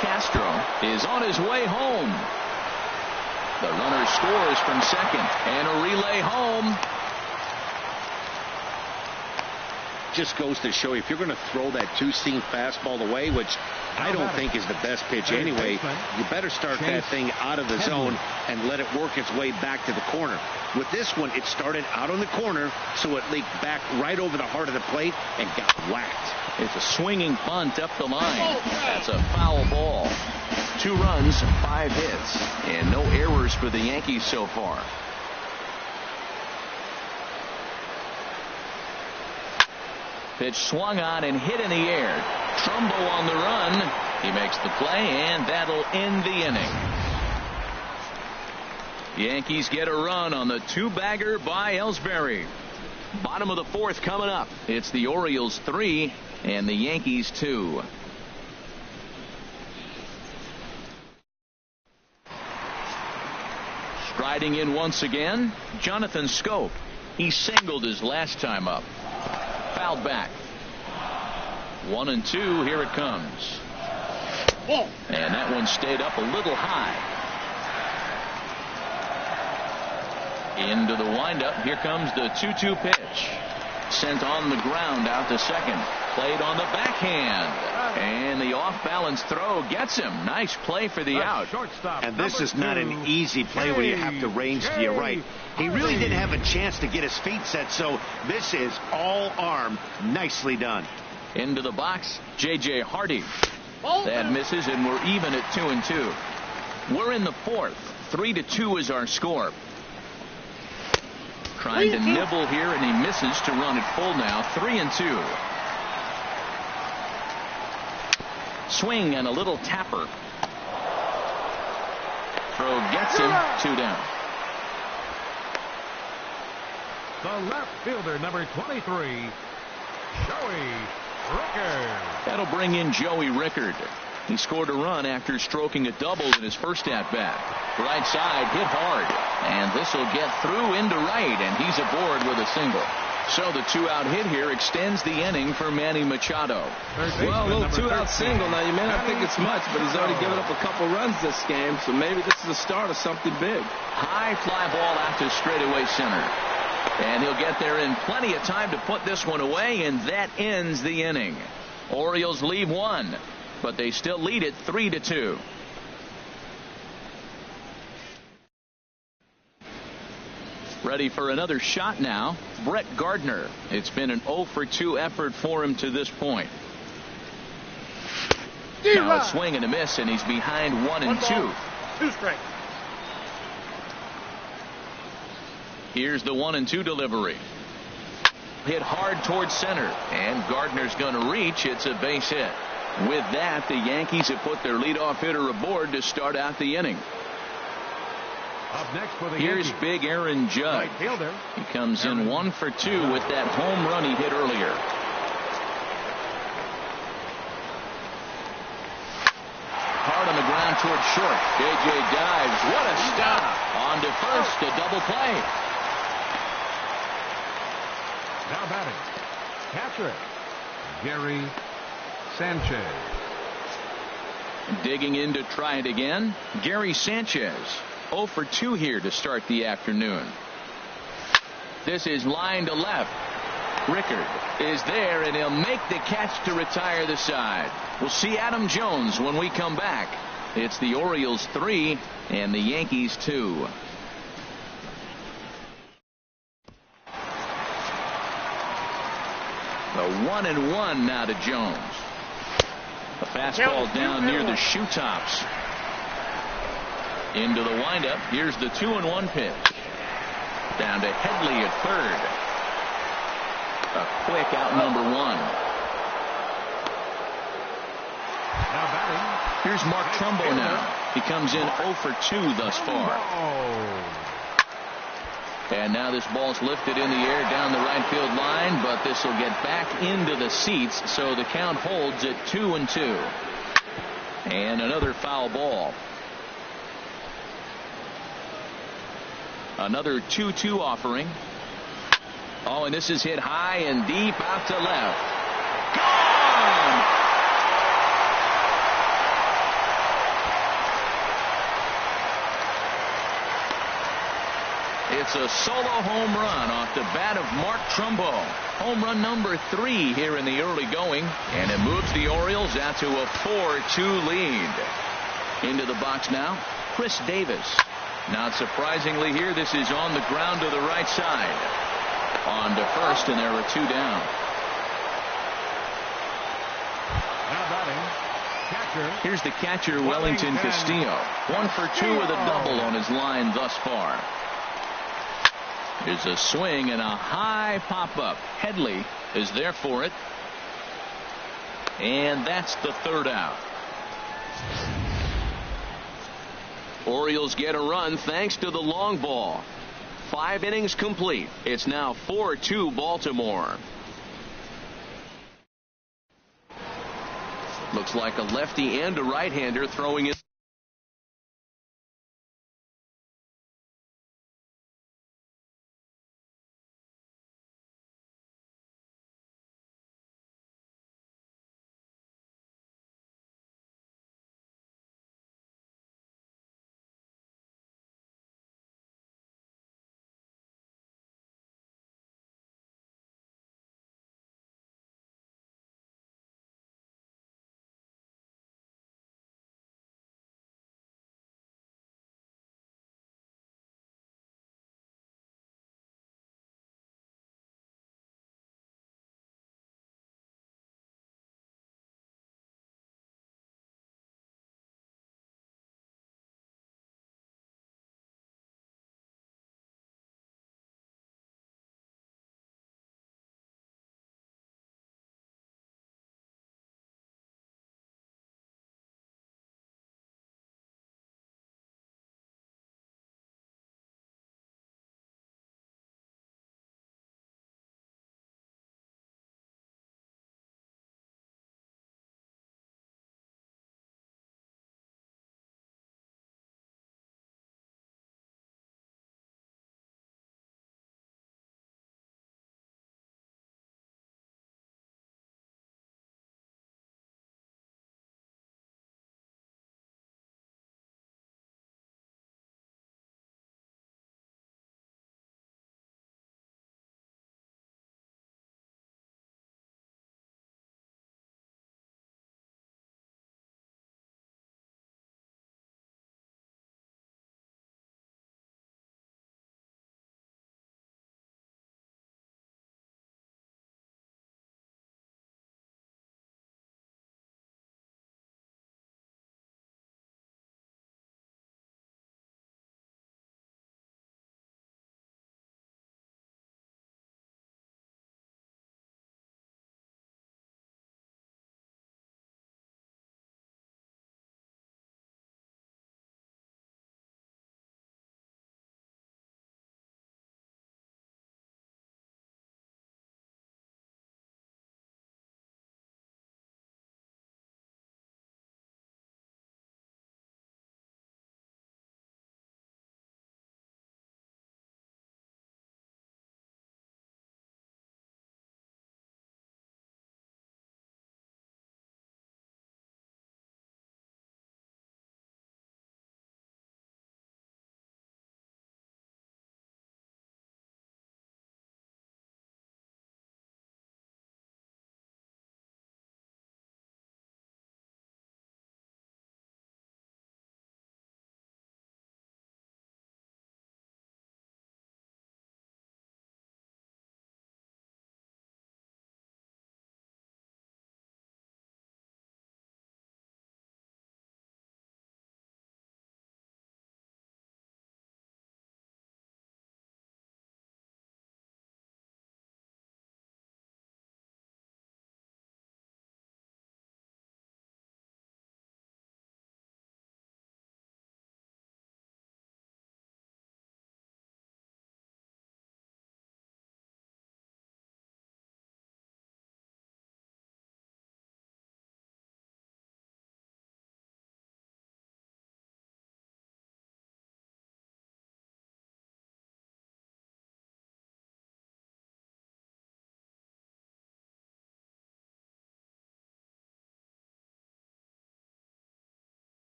Castro is on his way home. The runner scores from second, and a relay home. Just goes to show you, if you're going to throw that 2-seam fastball away, which I don't think is the best pitch anyway, you better start that thing out of the zone and let it work its way back to the corner. With this one, it started out on the corner, so it leaked back right over the heart of the plate and got whacked. It's a swinging bunt up the line. That's a foul ball. 2 runs, 5 hits, and no errors for the Yankees so far. Pitch swung on and hit in the air. Trumbo on the run. He makes the play, and that'll end the inning. Yankees get a run on the 2-bagger by Ellsbury. Bottom of the 4th coming up. It's the Orioles 3 and the Yankees 2. Striding in once again, Jonathan Scope. He singled his last time up. Fouled back. 1-2. Here it comes. And that one stayed up a little high. Into the windup. Here comes the 2-2 pitch. Sent on the ground out to second. Played on the backhand. And the off-balance throw gets him. Nice play for the out. And this is not an easy play when you have to range to your right. He really didn't have a chance to get his feet set, so this is all arm. Nicely done. Into the box, J.J. Hardy. That misses, and we're even at 2-2. We're in the fourth. 3-2 is our score. Trying to nibble here, and he misses to run it full now. 3-2. Swing and a little tapper. Throw gets him. 2 down. The left fielder, number 23, Joey Rickard. That'll bring in Joey Rickard. He scored a run after stroking a double in his first at-bat. Right side hit hard, and this will get through into right, and he's aboard with a single. So the 2-out hit here extends the inning for Manny Machado. Well, a little 2-out single. Now, you may not think it's much, but he's already given up a couple runs this game, so maybe this is the start of something big. High fly ball out to straightaway center. And he'll get there in plenty of time to put this one away, and that ends the inning. Orioles leave one, but they still lead it 3-2. Ready for another shot now, Brett Gardner. It's been an 0-for-2 effort for him to this point. Now a swing and a miss, and he's behind 1-2. 2 strikes. Here's the 1-2 delivery. Hit hard towards center, and Gardner's going to reach. It's a base hit. With that, the Yankees have put their leadoff hitter aboard to start out the inning. Up next for the Here's Yankees, big Aaron Judge. right fielder. He comes in 1-for-2 with that home run he hit earlier. Hard on the ground towards short. J.J. dives. What a stop. On to first, a double play. Now batting, catcher Gary Sanchez. Digging in to try it again, Gary Sanchez. 0-for-2 here to start the afternoon. This is line to left. Rickard is there, and he'll make the catch to retire the side. We'll see Adam Jones when we come back. It's the Orioles 3 and the Yankees 2. The 1-1 now to Jones. A fastball down near the shoe tops. Into the windup. Here's the 2-1 pitch. Down to Headley at third. A quick out number 1. Now batting, Here's Mark Trumbo now. He comes in 0-for-2 thus far. And now this ball's lifted in the air down the right field line, but this will get back into the seats, so the count holds at 2-2. And another foul ball. Another 2-2 offering. Oh, and this is hit high and deep out to left. Gone! It's a solo home run off the bat of Mark Trumbo. Home run number 3 here in the early going, and it moves the Orioles out to a 4-2 lead. Into the box now, Chris Davis. Not surprisingly here, this is on the ground to the right side. On to first, and there are 2 down. now batting, catcher Here's the catcher, Wellington Castillo. 1-for-2 with a double on his line thus far. There's a swing and a high pop-up. Headley is there for it. And that's the 3rd out. Orioles get a run thanks to the long ball. 5 innings complete. It's now 4-2 Baltimore. Looks like a lefty and a right-hander throwing it.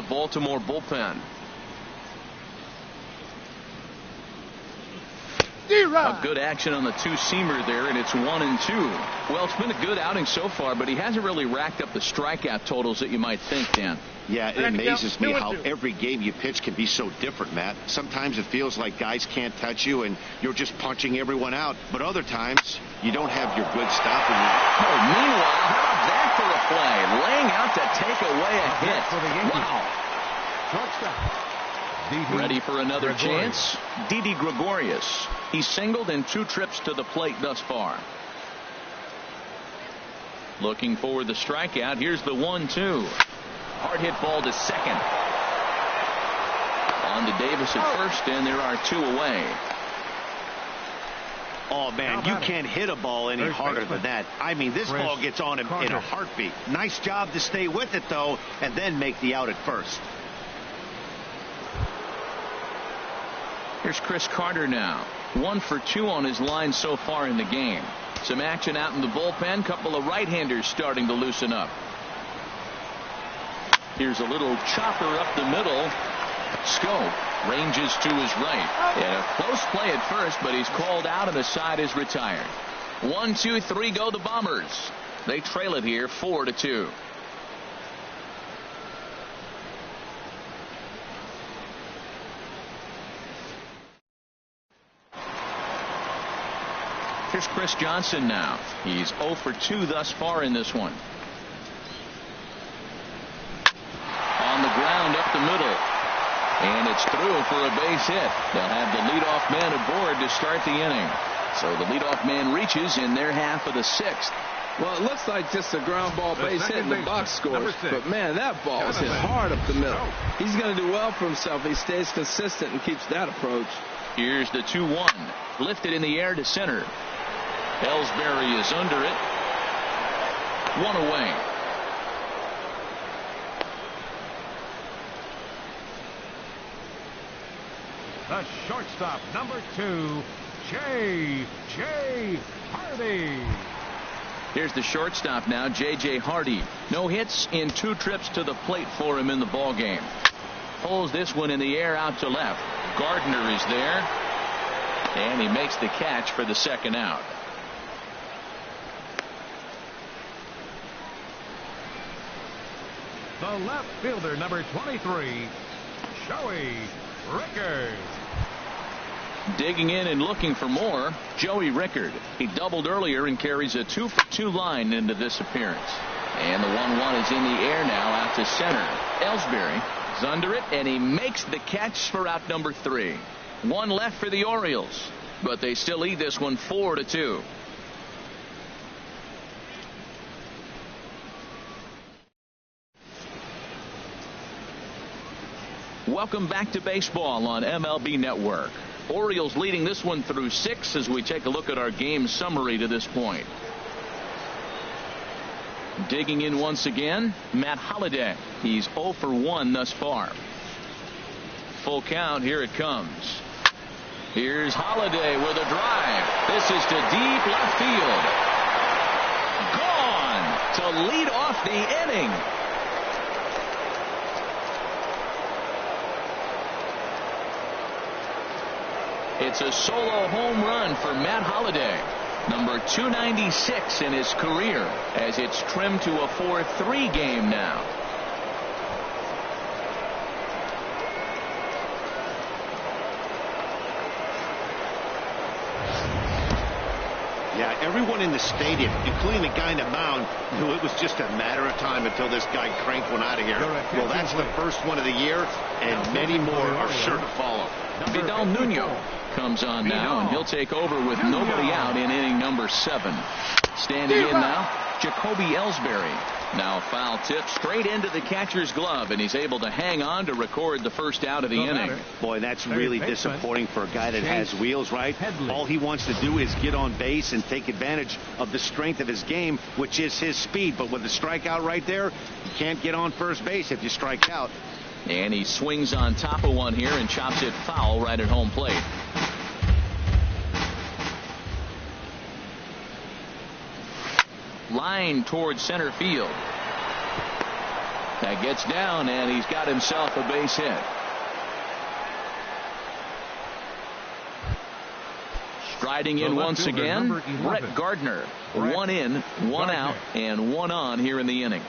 Baltimore bullpen. A good action on the two-seamer there, and it's 1-2. Well, it's been a good outing so far, but he hasn't really racked up the strikeout totals that you might think, Dan. Yeah, it amazes me how every game you pitch can be so different, Matt. Sometimes it feels like guys can't touch you and you're just punching everyone out. But other times, you don't have your good stuff. Oh, meanwhile, how about that for a play? Laying out to take away a hit. Wow. Shortstop. Ready for another chance? Didi Gregorius. He's singled in 2 trips to the plate thus far. Looking for the strikeout. Here's the 1-2. Hard hit ball to second. On to Davis at first, and there are 2 away. Oh, man, you can't hit a ball any harder than that. I mean, this ball gets on him in a heartbeat. Nice job to stay with it, though, and then make the out at first. Here's Chris Carter now. 1 for 2 on his line so far in the game. Some action out in the bullpen. Couple of right-handers starting to loosen up. Here's a little chopper up the middle. Scope ranges to his right. And a close play at first, but he's called out and the side is retired. 1, 2, 3 go the Bombers. They trail it here 4-2. Here's Chris Johnson now. He's 0 for 2 thus far in this one. On the ground up the middle. And it's through for a base hit. They'll have the leadoff man aboard to start the inning. So the leadoff man reaches in their half of the 6th. Well, it looks like just a ground ball base hit and the box scores. But, man, that ball is hit hard up the middle. He's going to do well for himself. He stays consistent and keeps that approach. Here's the 2-1. Lifted in the air to center. Ellsbury is under it. 1 away. The shortstop, number 2, J.J. Hardy. Here's the shortstop now, J.J. Hardy. No hits in 2 trips to the plate for him in the ball game. Pulls this one in the air out to left. Gardner is there. And he makes the catch for the 2nd out. The left fielder, number 23, Joey Rickard. Digging in and looking for more, Joey Rickard. He doubled earlier and carries a 2 for 2 line into this appearance. And the 1-1 is in the air now out to center. Ellsbury is under it, and he makes the catch for out number 3. 1 left for the Orioles, but they still lead this one 4-2. Welcome back to baseball on MLB Network. Orioles leading this one through 6 as we take a look at our game summary to this point. Digging in once again, Matt Holliday. He's 0 for 1 thus far. Full count, here it comes. Here's Holliday with a drive. This is to deep left field. Gone to lead off the inning. It's a solo home run for Matt Holliday, number 296 in his career, as it's trimmed to a 4-3 game now. Yeah, everyone in the stadium, including the guy in the mound, knew it was just a matter of time until this guy cranked one out of here. Well, that's the first one of the year, and many more are sure to follow. Vidal Nuno comes on now, and he'll take over with nobody out in inning number 7. Standing in now, Jacoby Ellsbury. Now a foul tip straight into the catcher's glove, and he's able to hang on to record the first out of the inning. Boy, that's really disappointing for a guy that has wheels, right? All he wants to do is get on base and take advantage of the strength of his game, which is his speed. But with the strikeout right there, you can't get on first base if you strike out. And he swings on top of one here and chops it foul right at home plate. Line towards center field. That gets down, and he's got himself a base hit. Striding in once again, Brett Gardner. 1 in, 1 out, and 1 on here in the inning.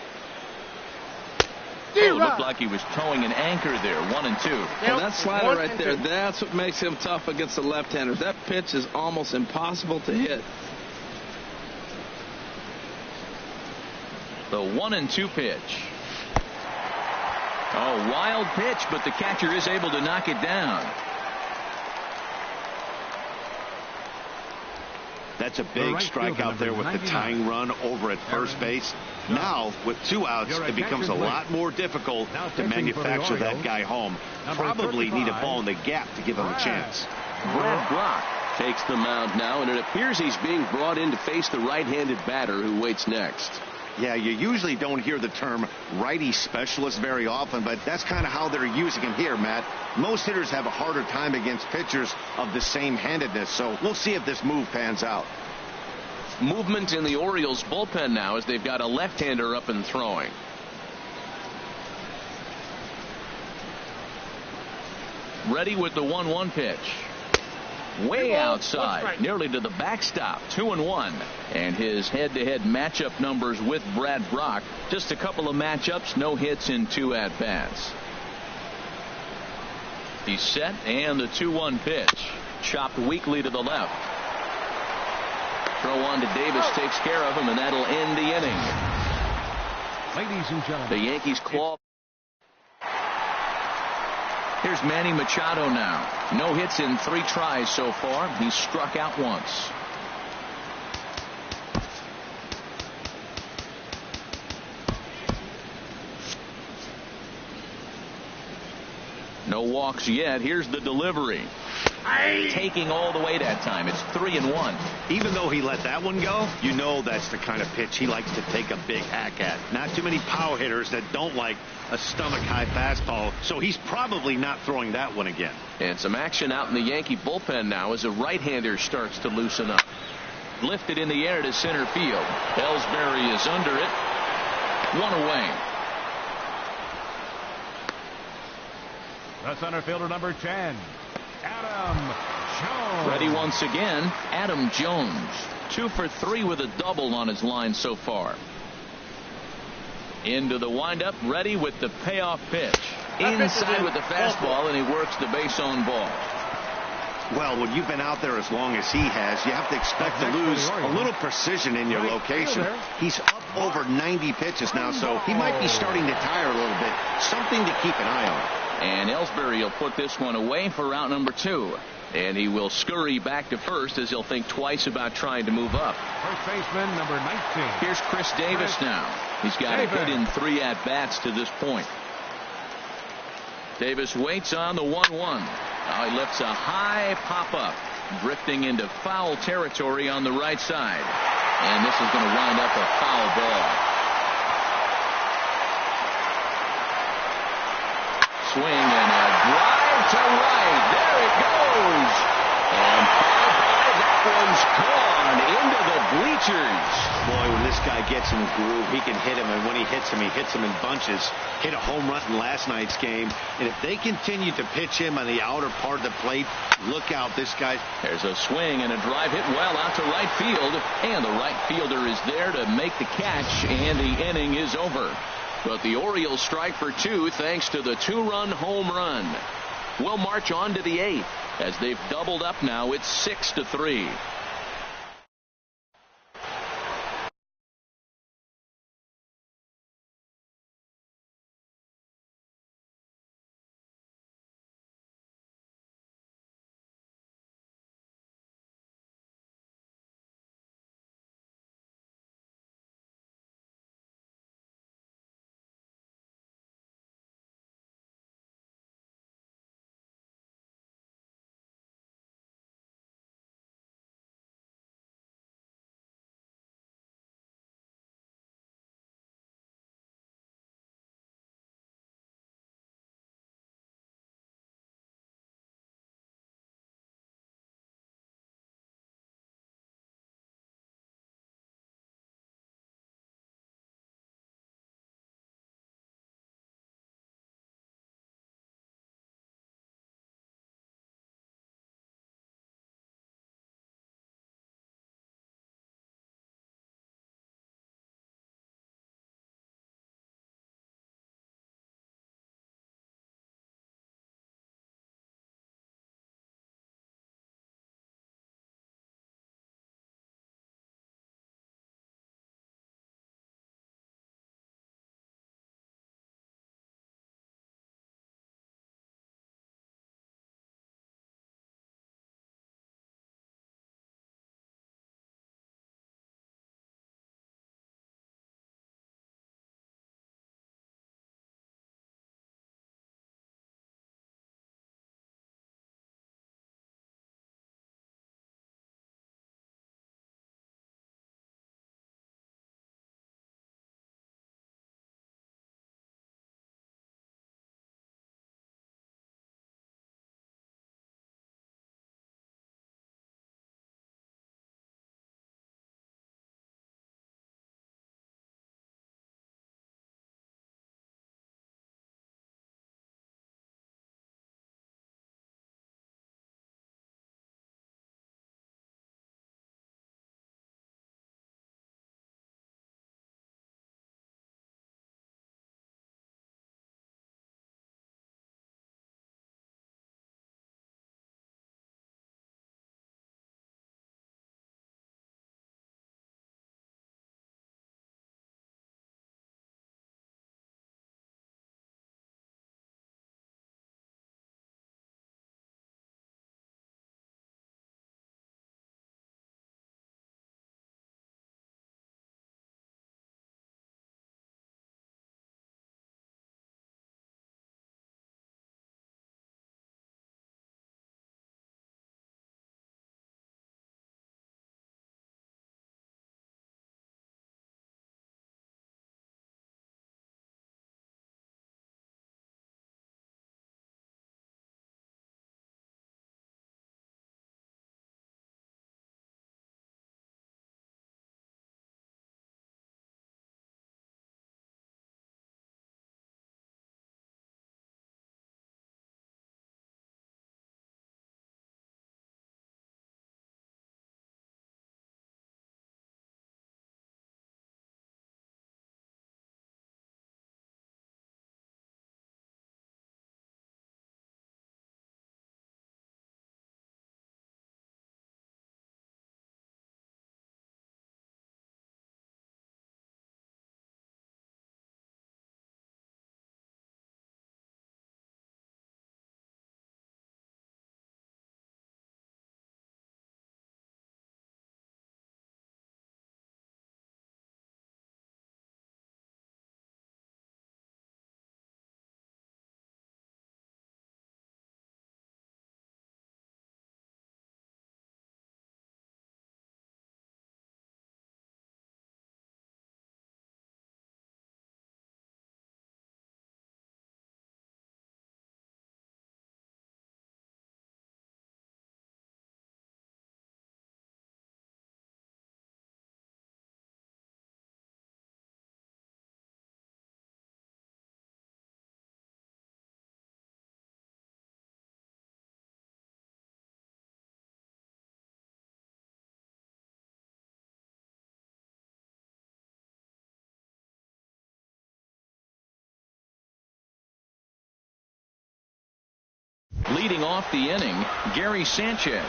Oh, looked like he was towing an anchor there. 1 and 2. Well, that slider right there, that's what makes him tough against the left-handers. That pitch is almost impossible to hit. The 1 and 2 pitch. Oh, wild pitch, but the catcher is able to knock it down. That's a big strikeout there with the tying run over at first base. Now, with 2 outs, it becomes a lot more difficult to manufacture that guy home. Probably need a ball in the gap to give him a chance. Brad Brock takes the mound now, and it appears he's being brought in to face the right-handed batter who waits next. Yeah, you usually don't hear the term righty specialist very often, but that's kind of how they're using him here, Matt. Most hitters have a harder time against pitchers of the same handedness, so we'll see if this move pans out. Movement in the Orioles bullpen now as they've got a left-hander up and throwing. Ready with the 1-1 pitch. Way outside, nearly to the backstop. 2 and 1. And his head-to-head matchup numbers with Brad Brock. Just a couple of matchups, no hits in 2 at-bats. He's set, and the 2-1 pitch. Chopped weakly to the left. Throw on to Davis takes care of him, and that'll end the inning. Ladies and gentlemen, The Yankees claw. Here's Manny Machado now. No hits in 3 tries so far. He's struck out once. No walks yet. Here's the delivery. Taking all the way that time. It's 3 and 1. Even though he let that one go, you know that's the kind of pitch he likes to take a big hack at. Not too many power hitters that don't like a stomach-high fastball, so he's probably not throwing that one again. And some action out in the Yankee bullpen now as a right-hander starts to loosen up. Lifted in the air to center field. Ellsbury is under it. 1 away. the center fielder, number 10, Adam Jones. Ready once again, Adam Jones. 2 for 3 with a double on his line so far. Into the windup, ready with the payoff pitch. Inside with the fastball, and he works the base on ball. Well, when you've been out there as long as he has, you have to expect to lose a little precision in your location. He's up over 90 pitches now, so he might be starting to tire a little bit. Something to keep an eye on. And Ellsbury will put this one away for out number 2. And he will scurry back to first as he'll think twice about trying to move up. First baseman, number 19. Here's Chris Davis now. He's got a hit in 3 at-bats to this point. Davis waits on the 1-1. Now he lifts a high pop-up, drifting into foul territory on the right side. And this is going to wind up a foul ball. Swing and a drive to right. There it goes. And bye-bye, that one's gone into the bleachers. Boy, when this guy gets in the groove, he can hit him, and when he hits him in bunches. Hit a home run in last night's game, and if they continue to pitch him on the outer part of the plate, look out, this guy. There's a swing and a drive hit well out to right field, and the right fielder is there to make the catch, and the inning is over. But the Orioles strike for 2 thanks to the 2-run home run. We'll march on to the 8th as they've doubled up now. It's 6-3. leading off the inning, Gary Sanchez.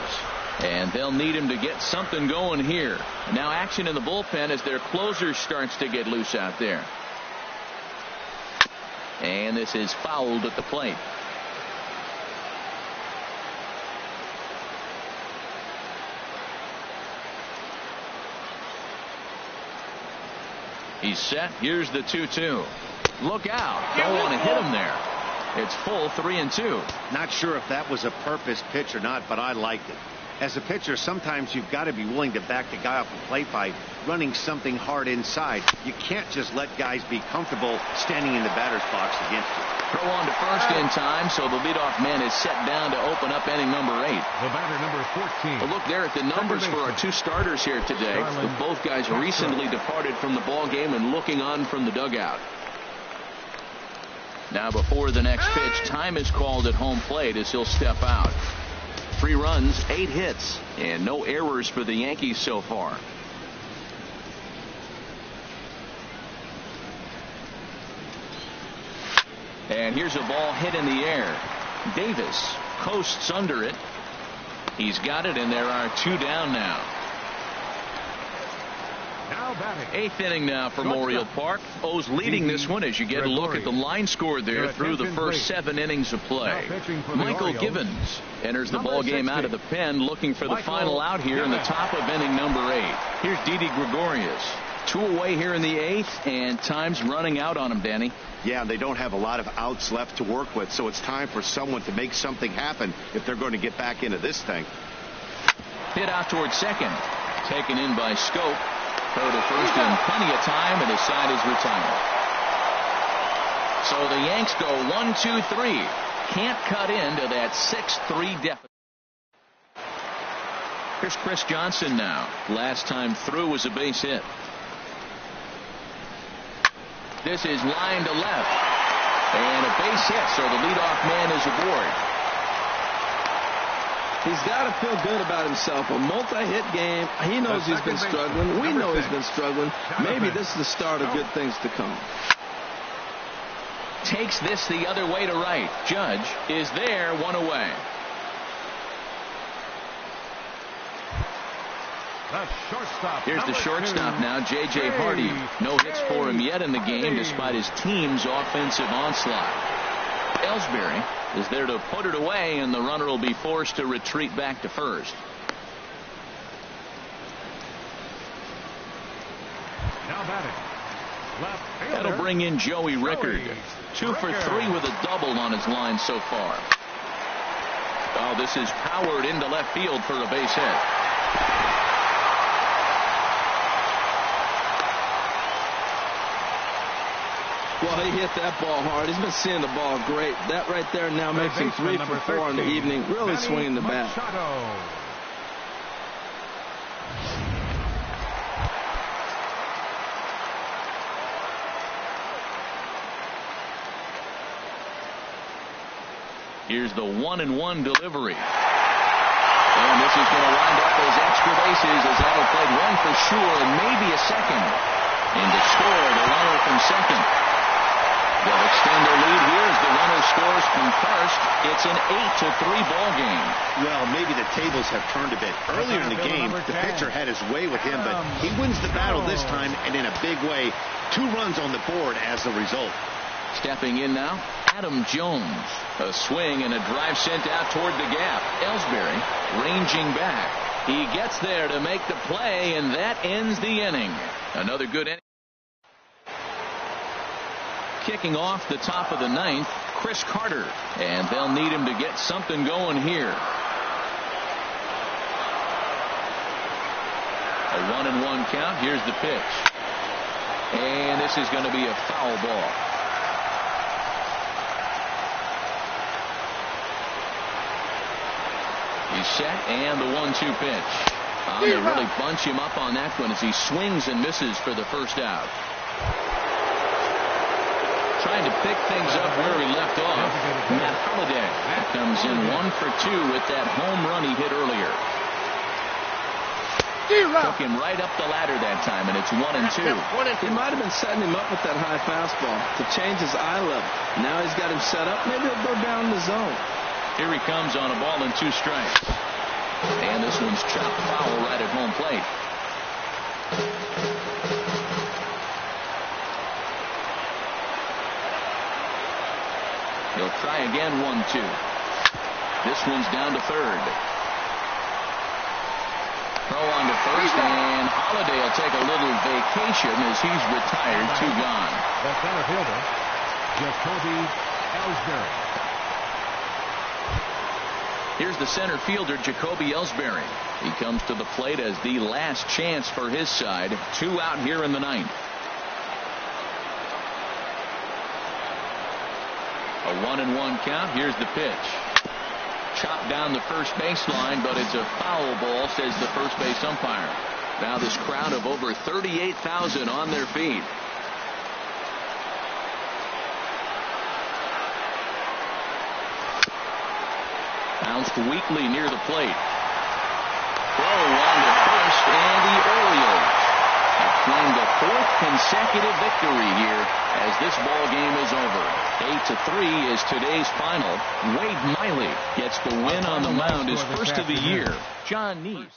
And they'll need him to get something going here. Now action in the bullpen as their closer starts to get loose out there. And this is fouled at the plate. He's set. Here's the 2-2. Look out. Don't want to hit him there. It's full 3-2. Not sure if that was a purpose pitch or not, but I liked it. As a pitcher, sometimes you've got to be willing to back the guy off the plate by running something hard inside. You can't just let guys be comfortable standing in the batter's box against you. Throw on to first in time, so the leadoff man is set down to open up inning number 8. The batter, number 14. Well, look there at the numbers for our two starters here today. Both guys recently departed from the ball game and looking on from the dugout. Now before the next pitch, time is called at home plate as he'll step out. 3 runs, 8 hits, and no errors for the Yankees so far. And here's a ball hit in the air. Davis coasts under it. He's got it, and there are 2 down now. Now batting. 8th inning now for Memorial Park. O's leading this one as you get a look at the line score there through the first 7 innings of play. Michael Givens enters the ball game out of the pen, looking for the final out here in the top of inning number 8. Here's Didi Gregorius. 2 away here in the 8th, and time's running out on him, Danny. Yeah, they don't have a lot of outs left to work with, so it's time for someone to make something happen if they're going to get back into this thing. Hit out towards second. Taken in by Scope. Throw to first in plenty of time, and his side is retired. So the Yanks go 1-2-3. Can't cut into that 6-3 deficit. Here's Chris Johnson now. Last time through was a base hit. This is line to left. And a base hit, so the leadoff man is aboard. He's got to feel good about himself. A multi-hit game. He knows he's been struggling. We know he's been struggling. Maybe this is the start of good things to come. Takes this the other way to right. Judge is there, 1 away. Here's the shortstop now, J.J. Hardy. No hits for him yet in the game despite his team's offensive onslaught. Ellsbury is there to put it away, and the runner will be forced to retreat back to first. Now batting. That'll bring in Joey Rickard. 2 for 3 with a double on his line so far. Oh, this is powered into left field for a base hit. Well, he hit that ball hard. He's been seeing the ball great. That right there now makes him 3 for 4 on the evening. Really swinging the bat. Here's the 1-1 delivery. And this is going to wind up those extra bases as that'll play 1 for sure and maybe a second. And to score the runner from second. They'll extend their lead here as the runner scores from first. It's an 8-3 ball game. Well, maybe the tables have turned a bit. Earlier in the game, the pitcher had his way with him, but he wins the battle this time, and in a big way. 2 runs on the board as the result. Stepping in now, Adam Jones. A swing and a drive sent out toward the gap. Ellsbury ranging back. He gets there to make the play, and that ends the inning. Another good inning. Kicking off the top of the 9th, Chris Carter. And they'll need him to get something going here. A 1-1 count. Here's the pitch. And this is going to be a foul ball. He's set, and the 1-2 pitch. They really bunch him up on that one as he swings and misses for the first out. Trying to pick things up where he left off. Matt Holliday comes in 1 for 2 with that home run he hit earlier. Took him right up the ladder that time, and it's 1-2. He might have been setting him up with that high fastball to change his eye level. Now he's got him set up. Maybe he'll go down the zone. Here he comes on a ball and 2 strikes. And this one's chopped foul right at home plate. He'll try again, 1-2. This one's down to third. Throw on to first, and Holiday will take a little vacation as he's retired. 2 gone. The center fielder, Jacoby Ellsbury. Here's the center fielder, Jacoby Ellsbury. He comes to the plate as the last chance for his side. 2 out here in the 9th. A 1-1 count. Here's the pitch. Chopped down the first baseline, but it's a foul ball, says the first base umpire. Now this crowd of over 38,000 on their feet. Bounced weakly near the plate. Throw on to first, and the Orioles have claimed a 4th consecutive victory here as this ball game is over. 8-3 is today's final. Wade Miley gets the win on the mound, his first of the year. John Neese.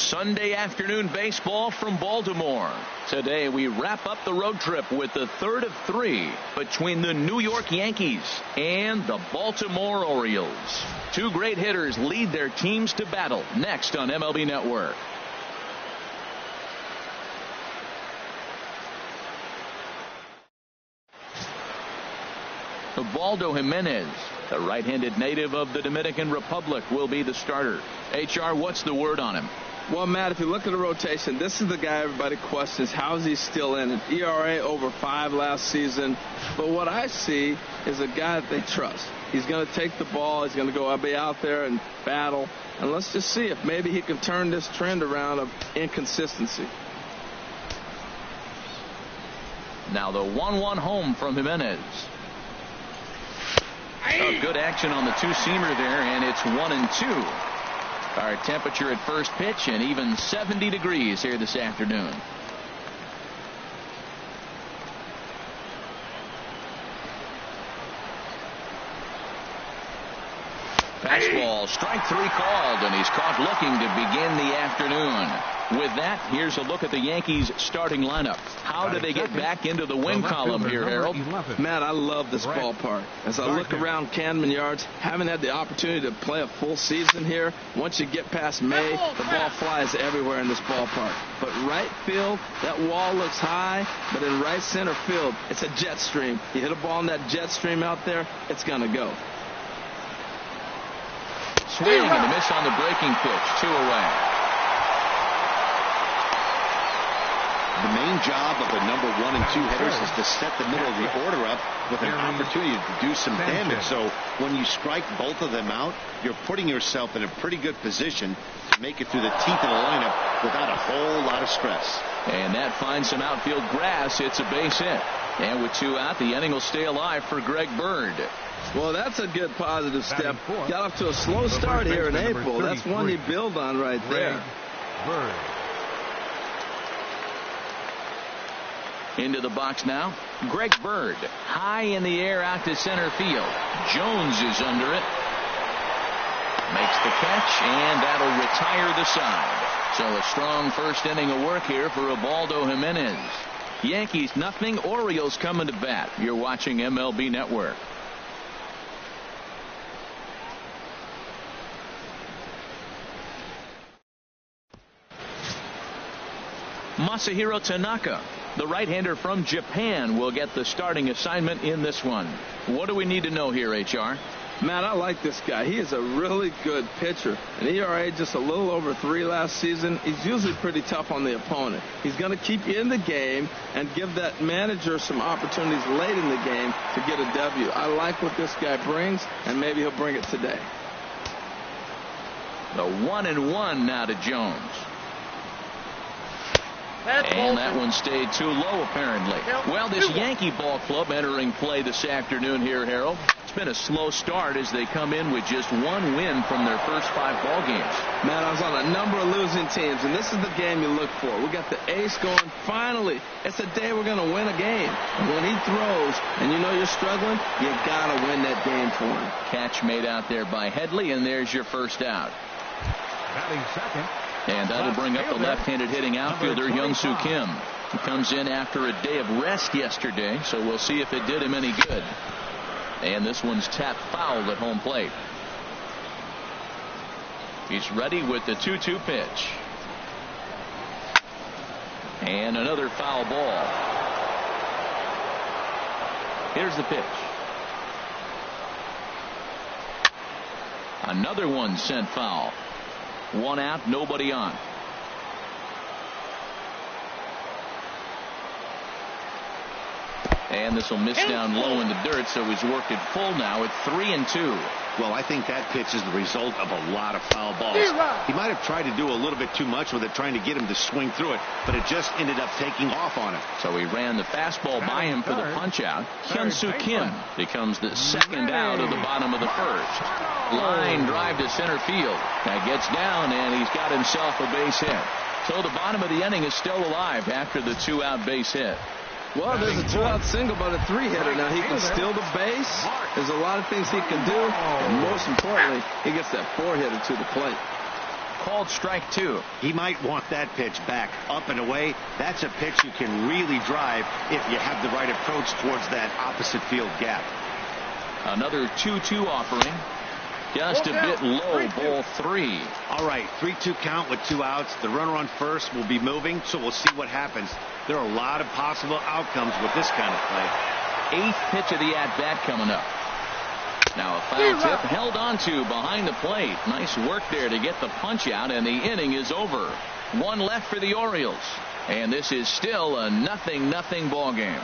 Sunday afternoon baseball from Baltimore. Today we wrap up the road trip with the third of 3 between the New York Yankees and the Baltimore Orioles. Two great hitters lead their teams to battle next on MLB Network. Ubaldo Jimenez, the right-handed native of the Dominican Republic, will be the starter. HR, what's the word on him? Well, Matt, if you look at the rotation, this is the guy everybody questions. How is he still in it? ERA over 5 last season. But what I see is a guy that they trust. He's going to take the ball. He's going to go be out there and battle. And let's just see if maybe he can turn this trend around of inconsistency. Now the 1-1 home from Jimenez. Oh, good action on the two-seamer there, and it's 1-2. Our temperature at first pitch and even 70 degrees here this afternoon. Fastball, strike 3 called, and he's caught looking to begin the afternoon. With that, here's a look at the Yankees starting lineup. How do they get back into the win column here, Harold? Matt, I love this ballpark. As I look around Camden Yards, haven't had the opportunity to play a full season here. Once you get past May, the ball flies everywhere in this ballpark. But right field, that wall looks high, but in right center field, it's a jet stream. You hit a ball in that jet stream out there, it's going to go. Swing and a miss on the breaking pitch. 2 away. The main job of the number 1 and 2 hitters is to set the middle of the order up with an opportunity to do some damage. So when you strike both of them out, you're putting yourself in a pretty good position to make it through the teeth of the lineup without a whole lot of stress. And that finds some outfield grass. It's a base hit. And with 2 out, the inning will stay alive for Greg Bird. Well, that's a good positive step. Got off to a slow start here in April. That's one you build on right there. Into the box now, Greg Bird, high in the air out to center field. Jones is under it. Makes the catch, and that'll retire the side. So a strong first inning of work here for Ubaldo Jimenez. Yankees nothing, Orioles coming to bat. You're watching MLB Network. Masahiro Tanaka, the right-hander from Japan, will get the starting assignment in this one. What do we need to know here, HR? Matt, I like this guy. He is a really good pitcher. An ERA just a little over 3 last season. He's usually pretty tough on the opponent. He's going to keep you in the game and give that manager some opportunities late in the game to get a W. I like what this guy brings, and maybe he'll bring it today. The 1-1 now to Jones. And that one stayed too low, apparently. Well, this Yankee ball club entering play this afternoon here, Harold. It's been a slow start as they come in with just 1 win from their first 5 ball games. Man, I was on a number of losing teams, and this is the game you look for. We got the ace going. Finally, it's the day we're going to win a game. And when he throws, and you know you're struggling, you got to win that game for him. Catch made out there by Headley, and there's your first out. Batting second. And that'll bring up the left-handed hitting outfielder, Hyun-Soo Kim. He comes in after a day of rest yesterday, so we'll see if it did him any good. And this one's tapped foul at home plate. He's ready with the 2-2 pitch. And another foul ball. Here's the pitch. Another one sent foul. 1 out, nobody on. And this will miss down low in the dirt, so he's worked it full now at 3-2. Well, I think that pitch is the result of a lot of foul balls. He might have tried to do a little bit too much with it, trying to get him to swing through it, but it just ended up taking off on him. So he ran the fastball by him for the punch-out. Hyun-Soo Kim becomes the second out of the bottom of the first. Line drive to center field. That gets down, and he's got himself a base hit. So the bottom of the inning is still alive after the 2-out base hit. Well, there's a 2-out single, but a 3-hitter. Now, he can steal the base. There's a lot of things he can do. And most importantly, he gets that 4-hitter to the plate. called strike 2. He might want that pitch back, up and away. That's a pitch you can really drive if you have the right approach towards that opposite field gap. Another 2-2 offering. Just a bit low, ball 3. All right, 3-2 count with 2 outs. The runner on first will be moving, so we'll see what happens. There are a lot of possible outcomes with this kind of play. 8th pitch of the at-bat coming up. Now a foul tip held onto behind the plate. Nice work there to get the punch out, and the inning is over. 1 left for the Orioles, and this is still a 0-0 ball game.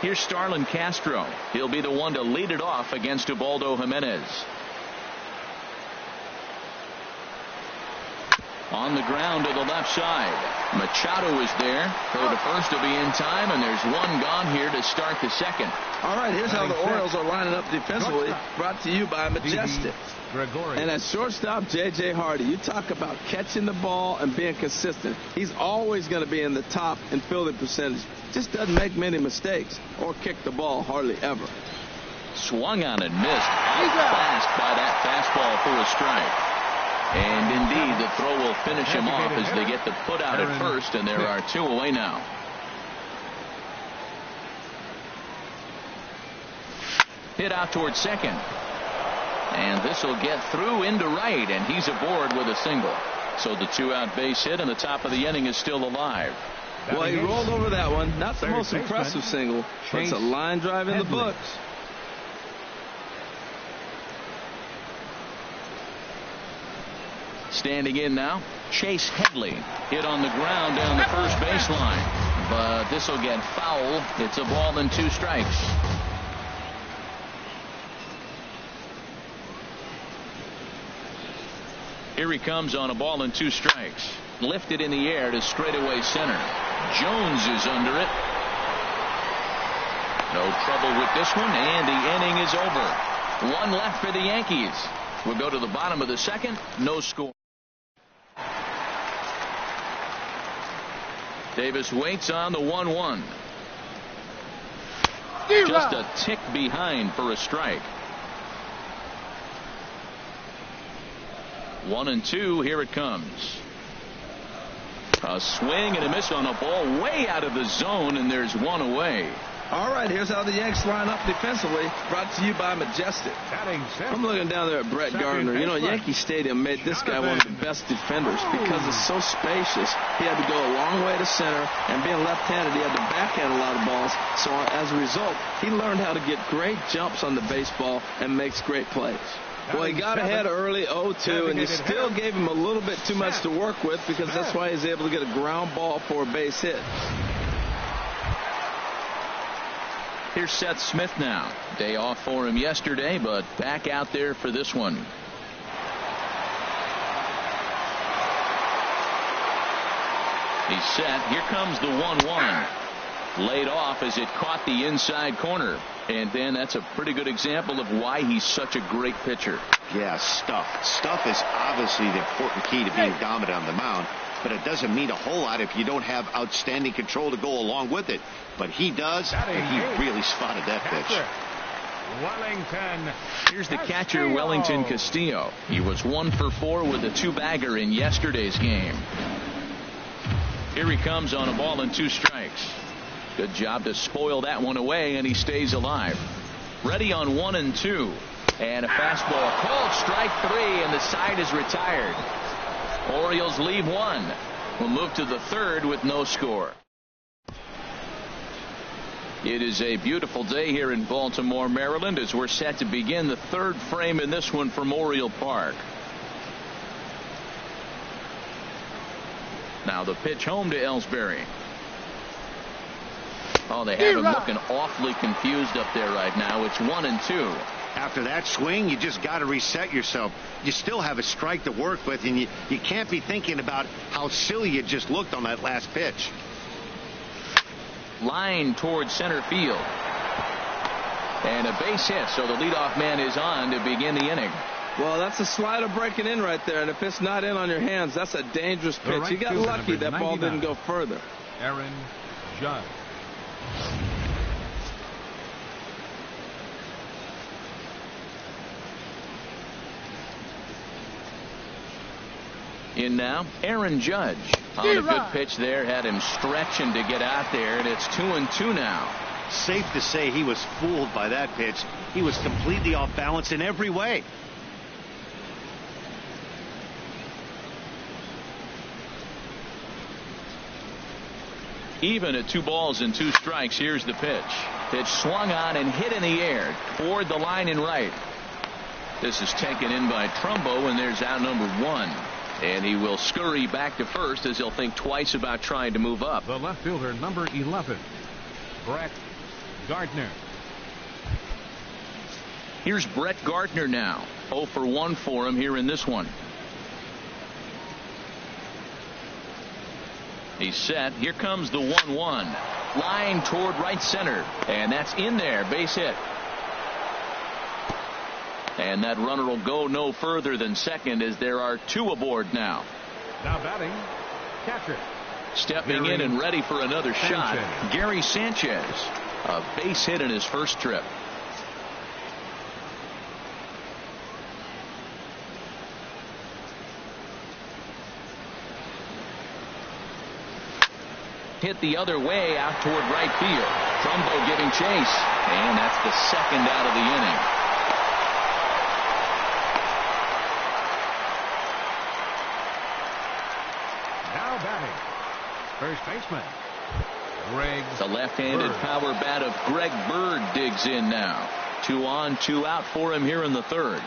Here's Starlin Castro. He'll be the one to lead it off against Ubaldo Jimenez. On the ground to the left side. Machado is there. Throw to first will be in time, and there's 1 gone here to start the second. All right, here's how the Orioles are lining up defensively. Brought to you by Majestic. And at shortstop, J.J. Hardy. You talk about catching the ball and being consistent. He's always going to be in the top in fielding percentage. Just doesn't make many mistakes or kick the ball hardly ever. Swung on and missed. Fast by that fastball for a strike. And indeed, the throw will finish him off as they get the put out at first, and there are 2 away now. Hit out towards second. And this will get through into right, and he's aboard with a single. So the 2-out base hit, and the top of the inning is still alive. Well, he rolled over that one. Not the most impressive single, but it's a line drive in the books. Standing in now, Chase Headley. Hit on the ground down the first baseline. But this will get foul. It's a ball and 2 strikes. Here he comes on a ball and 2 strikes. Lifted in the air to straightaway center. Jones is under it. No trouble with this one, and the inning is over. 1 left for the Yankees. We'll go to the bottom of the second. No score. Davis waits on the 1-1. Just a tick behind for a strike. 1-2. Here it comes. A swing and a miss on a ball way out of the zone, and there's 1 away. All right, here's how the Yanks line up defensively. Brought to you by Majestic. I'm looking down there at Brett Gardner. You know, Yankee Stadium made this guy one of the best defenders because it's so spacious. He had to go a long way to center, and being left-handed, he had to backhand a lot of balls. So as a result, he learned how to get great jumps on the baseball and makes great plays. Well, he got ahead early 0-2, and you still gave him a little bit too much to work with because that's why he's able to get a ground ball for a base hit. Here's Seth Smith now. Day off for him yesterday, but back out there for this one. He's set. Here comes the 1-1. Laid off as it caught the inside corner. And then that's a pretty good example of why he's such a great pitcher. Yeah, stuff. Stuff is obviously the important key to being dominant on the mound. But it doesn't mean a whole lot if you don't have outstanding control to go along with it. But he does, and he really spotted that pitch. Wellington. Here's the catcher, Wellington Castillo. He was 1 for 4 with a 2-bagger in yesterday's game. Here he comes on a ball and 2 strikes. Good job to spoil that one away, and he stays alive. Ready on 1-2. And a fastball called strike 3, and the side is retired. Orioles leave 1. We'll move to the 3rd with no score. It is a beautiful day here in Baltimore, Maryland, as we're set to begin the 3rd frame in this one from Oriole Park. Now the pitch home to Ellsbury. Oh, they have him looking awfully confused up there right now. It's 1-2. After that swing, you just got to reset yourself. You still have a strike to work with, and you can't be thinking about how silly you just looked on that last pitch. Line towards center field. And a base hit, so the leadoff man is on to begin the inning. Well, that's a slider breaking in right there, and if it's not in on your hands, that's a dangerous pitch. Right, you got lucky that ball didn't go further. Aaron Judge. In now, Aaron Judge. On a good pitch there, had him stretching to get out there, and it's 2-2 now. Safe to say he was fooled by that pitch. He was completely off balance in every way. Even at 2 balls and 2 strikes, here's the pitch. Pitch swung on and hit in the air toward the line and right. This is taken in by Trumbo, and there's out number 1. And he will scurry back to first as he'll think twice about trying to move up. The left fielder, number 11, Brett Gardner. Here's Brett Gardner now. 0 for 1 for him here in this one. He's set. Here comes the 1-1. Line toward right center. And that's in there. Base hit. And that runner will go no further than second as there are 2 aboard now. Now batting, catcher. Stepping in and ready for another shot, Gary Sanchez. A base hit in his first trip. Hit the other way out toward right field. Trumbo giving chase. And that's the second out of the inning. Now batting, first baseman, Greg The left-handed Bird. power bat of Greg Bird digs in now. 2 on, 2 out for him here in the third.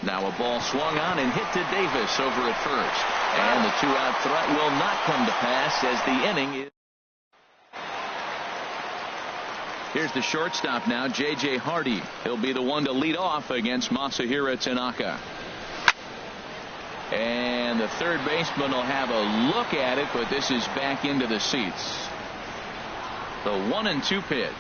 Now a ball swung on and hit to Davis over at first. And the 2-out threat will not come to pass as the inning is. Here's the shortstop now, J.J. Hardy. He'll be the one to lead off against Masahiro Tanaka. And the third baseman will have a look at it, but this is back into the seats. The 1-2 pitch.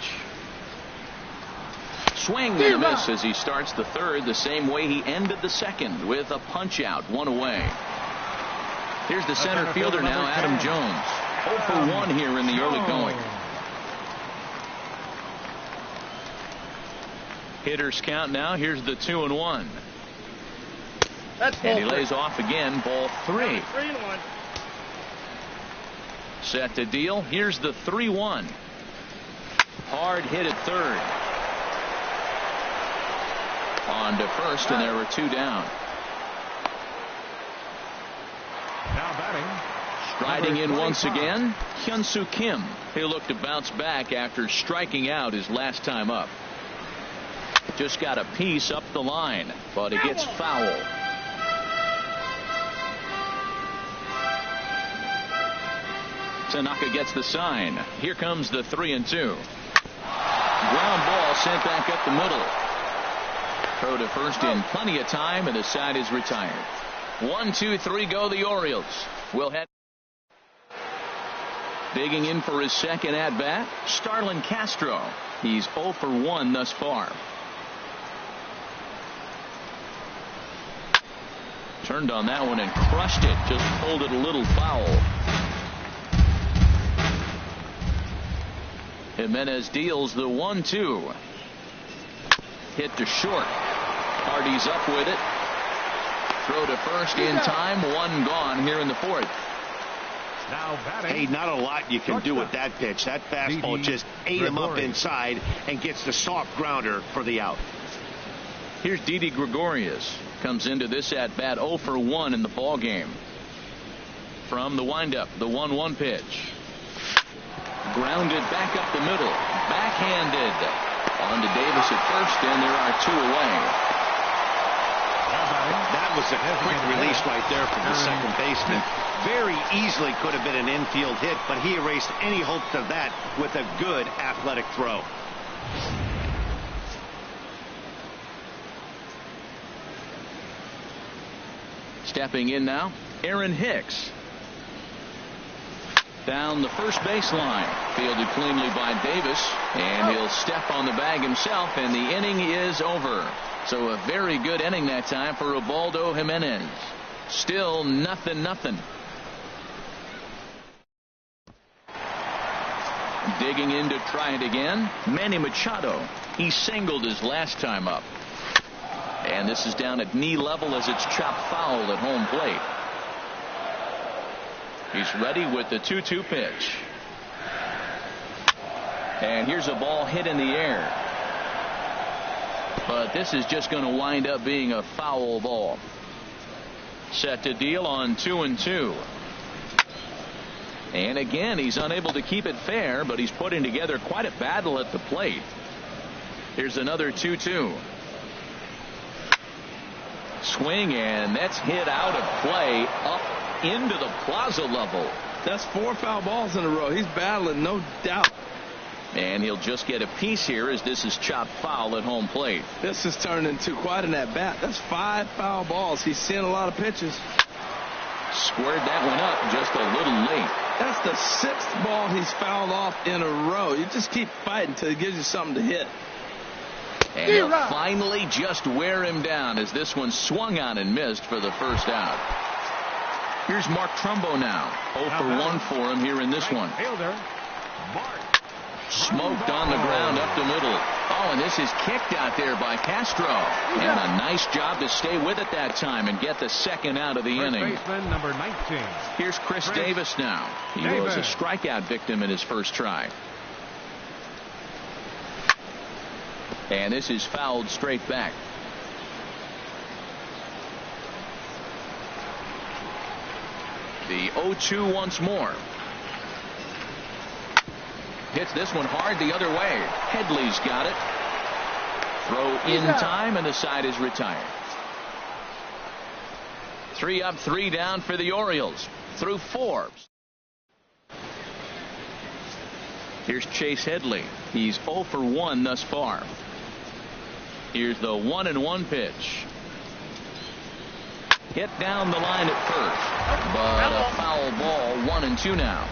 Swing and a miss as he starts the third the same way he ended the second with a punch out, 1 away. Here's the center fielder now, Adam Jones. 0 for 1 here in the early going. Hitters count now. Here's the 2-1. And he lays off again, ball 3. Set to deal. Here's the 3-1. Hard hit at third. On to first, and there are 2 down. Now batting, Striding in once again, Hyun-Soo Kim. He'll look to bounce back after striking out his last time up. Just got a piece up the line, but it gets foul. Tanaka gets the sign. Here comes the 3-2. Ground ball sent back up the middle. Throw to first in plenty of time, and the side is retired. 1, 2, 3 go the Orioles. We'll head. Digging in for his second at bat, Starlin Castro. He's 0 for 1 thus far. Turned on that one and crushed it. Just pulled it a little foul. Jimenez deals the 1-2. Hit to short. Hardy's up with it. Throw to first in time. 1 gone here in the fourth. now batting. Hey, not a lot you can do with that pitch. That fastball just ate him up inside and gets the soft grounder for the out. Here's Didi Gregorius. Comes into this at bat 0 for 1 in the ball game. From the windup, the 1-1 pitch. Grounded back up the middle. Backhanded. On to Davis at first, and there are 2 away. That was a quick release right there from the second baseman. Very easily could have been an infield hit, but he erased any hopes of that with a good athletic throw. Stepping in now, Aaron Hicks. Down the first baseline. Fielded cleanly by Davis. And he'll step on the bag himself, and the inning is over. So a very good inning that time for Ubaldo Jimenez. Still 0-0. Digging in to try it again, Manny Machado. He singled his last time up. And this is down at knee level as it's chopped foul at home plate. He's ready with the 2-2 pitch. And here's a ball hit in the air. But this is just going to wind up being a foul ball. Set to deal on 2-2. And again, he's unable to keep it fair, but he's putting together quite a battle at the plate. Here's another 2-2. Swing, and that's hit out of play up into the plaza level. That's 4 foul balls in a row. He's battling, no doubt. And he'll just get a piece here as this is chopped foul at home plate. This has turned into quite an at-bat. That's 5 foul balls. He's seeing a lot of pitches. Squared that one up just a little late. That's the 6th ball he's fouled off in a row. You just keep fighting until he gives you something to hit. And he'll finally just wear him down as this one swung on and missed for the first out. Here's Mark Trumbo now. 0 for 1 for him here in this one. Smoked on the ground up the middle. Oh, and this is kicked out there by Castro. And a nice job to stay with it that time and get the second out of the inning. Baseman number 19. Here's Chris Davis now. He was a strikeout victim in his first try. And this is fouled straight back. The 0-2 once more. Hits this one hard the other way. Headley's got it. Throw in time, and the side is retired. 3 up, 3 down for the Orioles through 4. Here's Chase Headley. He's 0 for 1 thus far. Here's the 1-1 pitch. Hit down the line at first, but a foul ball. 1-2 now.